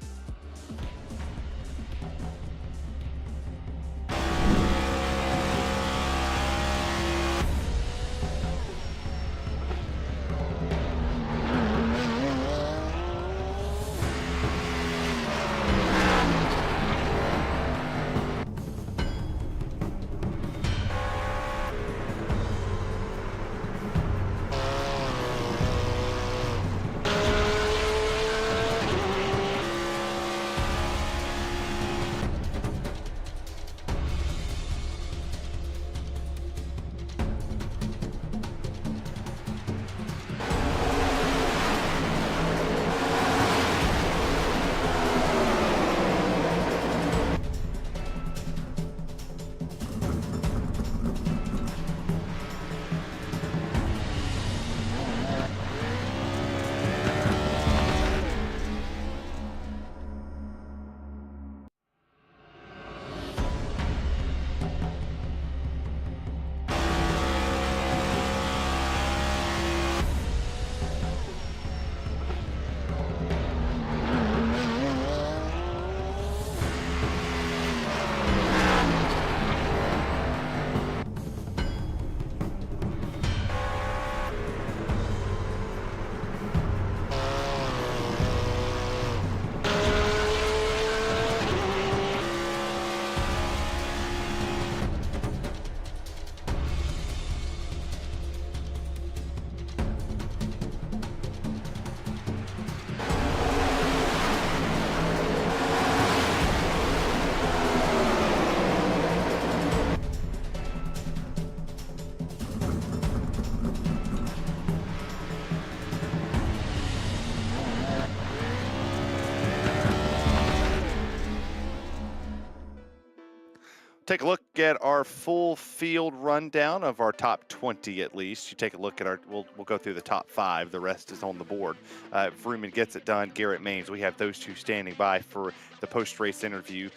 Take a look at our full field rundown of our top 20 at least. You take a look at our, we'll go through the top 5. The rest is on the board. Vrooman gets it done. Garrett Mains, we have those two standing by for the post-race interview.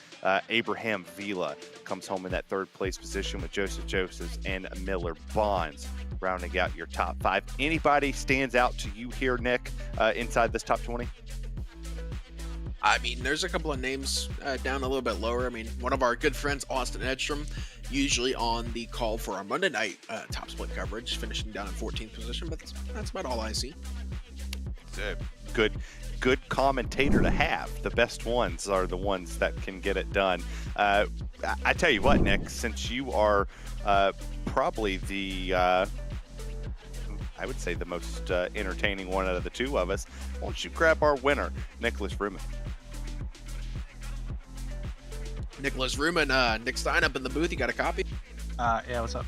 Abraham Vila comes home in that third place position with Joseph Josephs and Miller Bonds rounding out your top 5. Anybody stands out to you here, Nick, inside this top 20? I mean, there's a couple of names down a little bit lower. I mean, one of our good friends, Austin Edstrom, usually on the call for our Monday night top split coverage, finishing down in 14th position, but that's about all I see. It's a good commentator to have. The best ones are the ones that can get it done. I tell you what, Nick, since you are probably the I would say the most entertaining one out of the two of us, why don't you grab our winner, Nicholas Vrooman? Nicholas Vrooman, Nick Stein up in the booth. You got a copy? Yeah, what's up?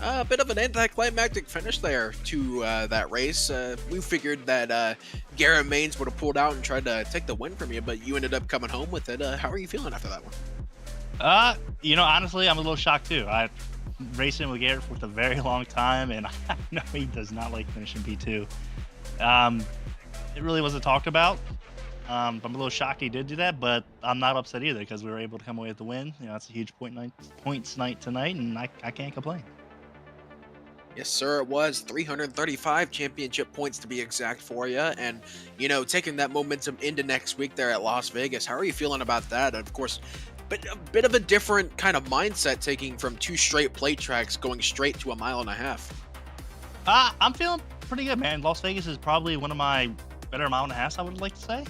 A bit of an anticlimactic finish there to that race. We figured that Garrett Mains would have pulled out and tried to take the win from you, but you ended up coming home with it. How are you feeling after that one? Honestly, I'm a little shocked too. I racing with Garrett for a very long time, and I know he does not like finishing P2. It really wasn't talked about. I'm a little shocked he did do that, but I'm not upset either because we were able to come away with the win. It's a huge points night tonight, and I can't complain. Yes, sir, it was 335 championship points to be exact for you. And, taking that momentum into next week there at Las Vegas, how are you feeling about that? And of course, but a bit of a different kind of mindset taking from 2 straight plate tracks going straight to a 1.5 miles. I'm feeling pretty good, man. Las Vegas is probably one of my better 1.5 miles, I would like to say.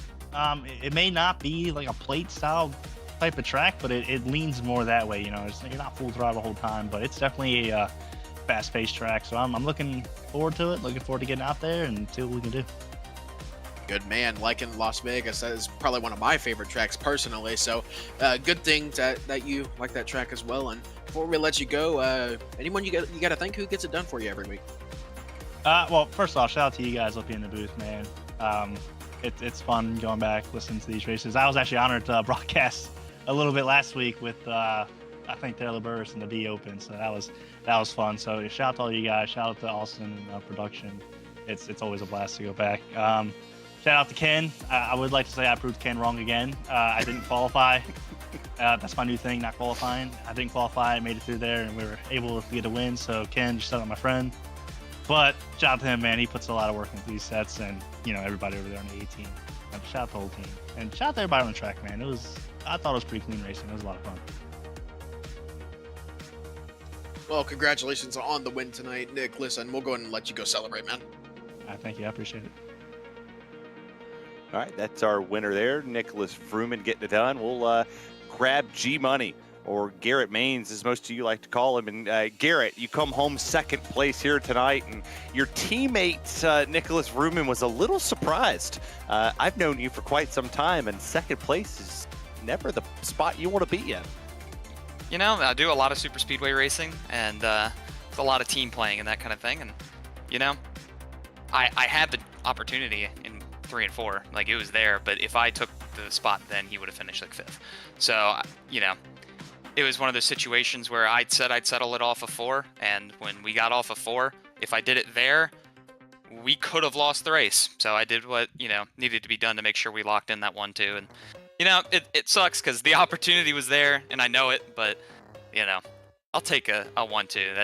It may not be like a plate style type of track, but it leans more that way. You're not full throttle the whole time, but it's definitely a fast-paced track. So I'm looking forward to it. Looking forward to getting out there and see what we can do. Good man, liking Las Vegas. That is probably one of my favorite tracks personally. So good thing that you like that track as well. And before we let you go, anyone you got to thank who gets it done for you every week? Well, first off, shout out to you guys up here in the booth, man. It's fun going back, listening to these races. I was actually honored to broadcast a little bit last week with, I think, Taylor Burris in the B Open. So that was fun. So shout out to all you guys. Shout out to Austin and production. It's always a blast to go back. Shout out to Ken. I would like to say I proved Ken wrong again. I didn't qualify. That's my new thing, not qualifying. I didn't qualify. I made it through there, and we were able to get a win. So Ken, just shout out my friend. But shout out to him, man. He puts a lot of work into these sets, and everybody over there on the 18. Shout out to the whole team, and shout out to everybody on the track, man. I thought it was pretty clean racing. It was a lot of fun. Well, congratulations on the win tonight, Nick. Listen, we'll go ahead and let you go celebrate, man. Thank you. I appreciate it. All right, that's our winner there, Nicholas Vrooman getting it done. We'll grab G-Money, or Garrett Maines, as most of you like to call him. And Garrett, you come home second place here tonight, and your teammate, Nicholas Vrooman, was a little surprised. I've known you for quite some time, and second place is never the spot you want to be in. I do a lot of super speedway racing, and it's a lot of team playing and that kind of thing. And, I had the opportunity in 3 and 4, like it was there, but if I took the spot, then he would have finished like 5th. So, it was one of those situations where I'd said I'd settle it off of 4, and when we got off of 4, if I did it there, we could have lost the race. So I did what, needed to be done to make sure we locked in that 1-2. And, it sucks because the opportunity was there, and I know it, but, I'll take a 1-2.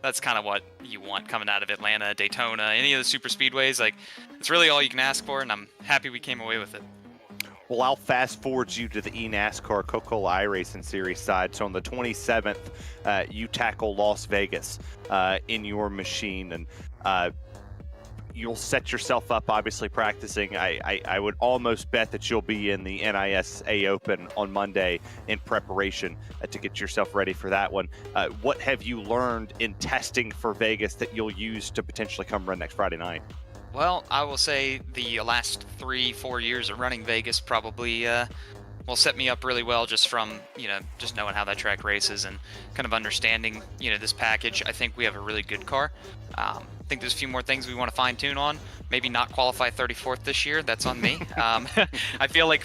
That's kind of what you want coming out of Atlanta, Daytona, any of the super speedways. Like, it's really all you can ask for, and I'm happy we came away with it. Well, I'll fast forward you to the eNASCAR Coca-Cola iRacing Series side. So on the 27th, you tackle Las Vegas in your machine, and you'll set yourself up, obviously, practicing. I would almost bet that you'll be in the NiS A Open on Monday in preparation to get yourself ready for that one. What have you learned in testing for Vegas that you'll use to potentially come run next Friday night? Well, I will say the last 3-4 years of running Vegas probably will set me up really well just from, just knowing how that track races and kind of understanding, this package. I think we have a really good car. I think there's a few more things we want to fine tune on. Maybe not qualify 34th this year. That's on me. I feel like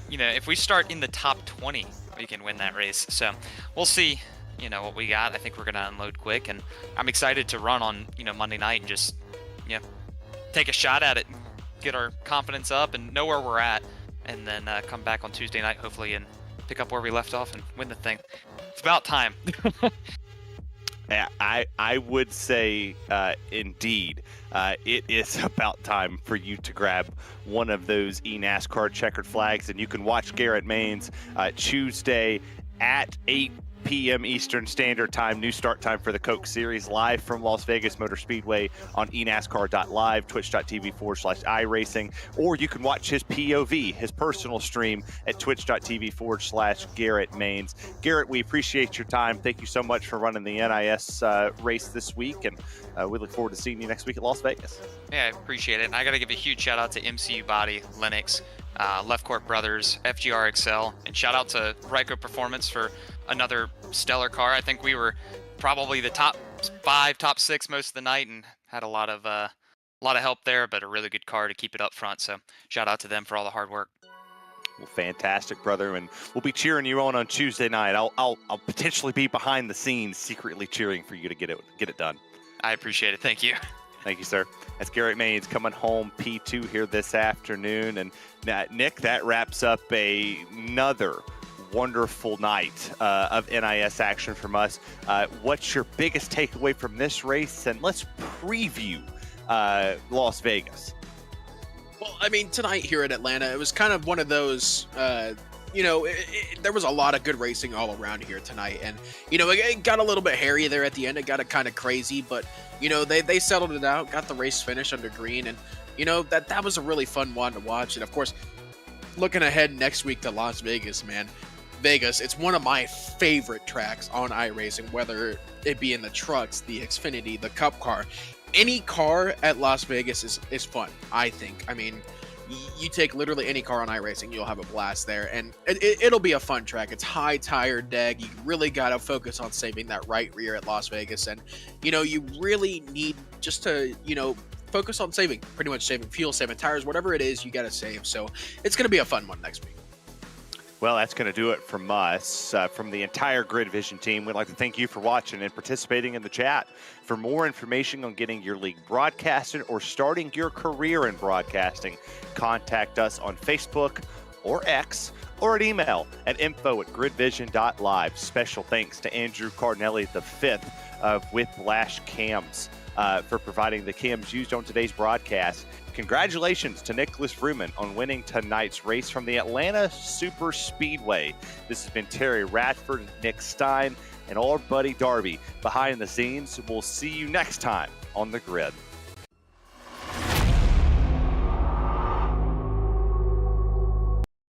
if we start in the top 20, we can win that race. So we'll see, what we got. I think we're going to unload quick, and I'm excited to run on, Monday night and just, take a shot at it, get our confidence up and know where we're at, and then come back on Tuesday night, hopefully, and pick up where we left off and win the thing. It's about time. Yeah, I would say, indeed, it is about time for you to grab one of those eNASCAR checkered flags, and you can watch Garrett Maines Tuesday at 8 p.m. Eastern Standard Time, new start time for the Coke Series, live from Las Vegas Motor Speedway on eNASCAR.live, twitch.tv/iRacing, or you can watch his POV, his personal stream, at twitch.tv/Garrett Maines. Garrett, we appreciate your time. Thank you so much for running the NiS race this week, and we look forward to seeing you next week at Las Vegas. Yeah, I appreciate it. And I got to give a huge shout out to MCU Body, Linux, Left Court Brothers, FGR Excel, and shout out to Ryco Performance for another stellar car. I think we were probably the top 5, top 6 most of the night, and had a lot of help there, but a really good car to keep it up front. So shout out to them for all the hard work. Well, fantastic, brother, and we'll be cheering you on Tuesday night. I'll potentially be behind the scenes, secretly cheering for you to get it done. I appreciate it. Thank you. Thank you, sir. That's Garrett Maines coming home P2 here this afternoon, and Nick, that wraps up another wonderful night of NiS action from us. What's your biggest takeaway from this race? And let's preview Las Vegas. Well, I mean, tonight here at Atlanta, it was kind of one of those, there was a lot of good racing all around here tonight. And, it got a little bit hairy there at the end. It got kind of crazy, but, they settled it out, got the race finished under green. And, that was a really fun one to watch. And, of course, looking ahead next week to Las Vegas, man. Vegas, it's one of my favorite tracks on iRacing, whether it be in the trucks, the Xfinity, the Cup car. Any car at Las Vegas is fun, I think. I mean, you take literally any car on iRacing, you'll have a blast there, and it'll be a fun track. It's high tire deg. You really got to focus on saving that right rear at Las Vegas, and, you really need just to, focus on pretty much saving fuel, saving tires, whatever it is, you got to save. So it's going to be a fun one next week. Well, that's going to do it from us. From the entire GridVision team, we'd like to thank you for watching and participating in the chat. For more information on getting your league broadcasted or starting your career in broadcasting, contact us on Facebook or X or an email at info@gridvision.live. Special thanks to Andrew Cardinelli, the 5th of Whiplash Cams, for providing the cams used on today's broadcast. Congratulations to Nicholas Fruman on winning tonight's race from the Atlanta Super Speedway. This has been Terry Radford, Nick Stein, and our buddy Darby behind the scenes. We'll see you next time on The Grid.